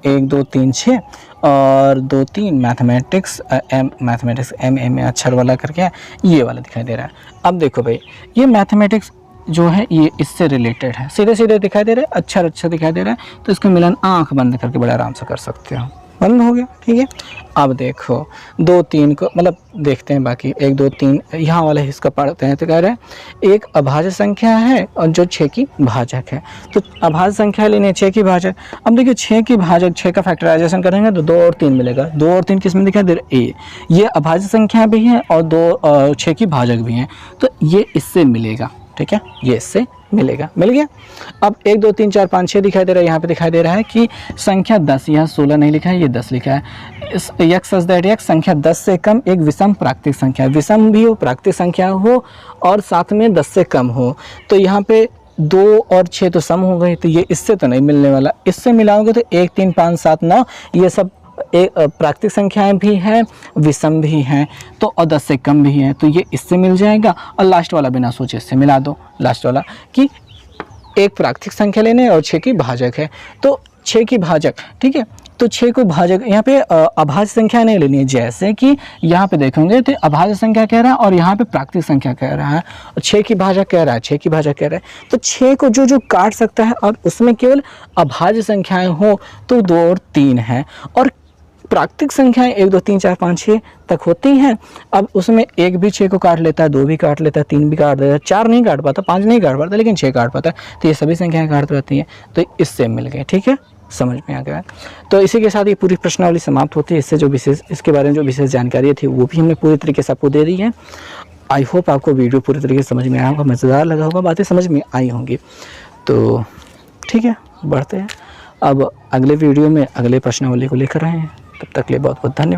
1 2 3 6 और 2 3 मैथमेटिक्स एम अक्षर वाला करके ये वाला दिखाई दे रहा है। अब देखो भाई, ये मैथमेटिक्स जो है ये इससे रिलेटेड है, सीधे सीधे दिखाई दे रहा है, अच्छा दिखाई दे रहा है। तो इसका मिलान आंख बंद करके बड़े आराम से कर सकते हो। बंद हो गया, ठीक है। अब देखो 2 3 को मतलब देखते हैं, बाकी 1 2 3 यहाँ वाला हिस्सा पढ़ते हैं। तो कह रहे हैं एक अभाज्य संख्या है और जो 6 की भाजक है। तो अभाज्य संख्या लेनी है 6 की भाजक। अब देखिए 6 की भाजक, 6 का फैक्टराइजेशन करेंगे तो 2 और 3 मिलेगा। 2 और 3 किस में दिखाई दे रहा है, ए। ये अभाज्य संख्या भी है और 6 की भाजक भी है, तो ये इससे मिलेगा, ठीक है, ये इससे मिलेगा, मिल गया। अब 1 2 3 4 5 6 दिखाई दे रहा है। यहाँ पे दिखाई दे रहा है कि संख्या 10, यहाँ 16 नहीं लिखा है, ये 10 लिखा है। इस यक्स सच दैट यक्स संख्या 10 से कम एक विषम प्राकृतिक संख्या, विषम भी हो, प्राकृतिक संख्या हो और साथ में 10 से कम हो। तो यहाँ पे 2 और 6 तो सम हो गए, तो ये इससे तो नहीं मिलने वाला। इससे मिलाओगे तो 1 3 5 7 9 ये सब एक प्राकृतिक संख्याएं भी हैं, विषम भी हैं, तो और 10 से कम भी हैं, तो ये इससे मिल जाएगा। और लास्ट वाला बिना सोचे इससे मिला दो, लास्ट वाला कि एक प्राकृतिक संख्या लेने और 6 की भाजक है, तो 6 की भाजक, ठीक है। तो 6 को भाजक, यहाँ पे अभाज्य संख्या नहीं लेनी है, जैसे कि यहाँ पे देखेंगे तो अभाज्य संख्या कह रहा है और यहाँ पे प्राकृतिक संख्या कह रहा है, और 6 की भाजक कह रहा है, 6 की भाजक कह रहा है। तो 6 को जो काट सकता है और उसमें केवल अभाज्य संख्याएं हो तो 2 और 3 है, और प्राकृतिक संख्याएं 1 2 3 4 5 6 तक होती हैं। अब उसमें 1 भी 6 को काट लेता है, 2 भी काट लेता है, 3 भी काट देता है, 4 नहीं काट पाता, 5 नहीं काट पाता, लेकिन 6 काट पाता है। तो ये सभी संख्याएं काट रहती हैं, तो इससे मिल गए, ठीक है, समझ में आ गया। तो इसी के साथ ये पूरी प्रश्नावली समाप्त होती है। इससे जो विशेष, इसके बारे में जो विशेष जानकारी थी वो भी हमने पूरी तरीके से आपको दे दी है। आई होप आपको वीडियो पूरी तरीके से समझ में आया होगा, मज़ेदार लगा होगा, बातें समझ में आई होंगी। तो ठीक है, बढ़ते हैं अब अगले वीडियो में अगले प्रश्नावली को लेकर आए हैं। तब तक के लिए बहुत बहुत धन्यवाद।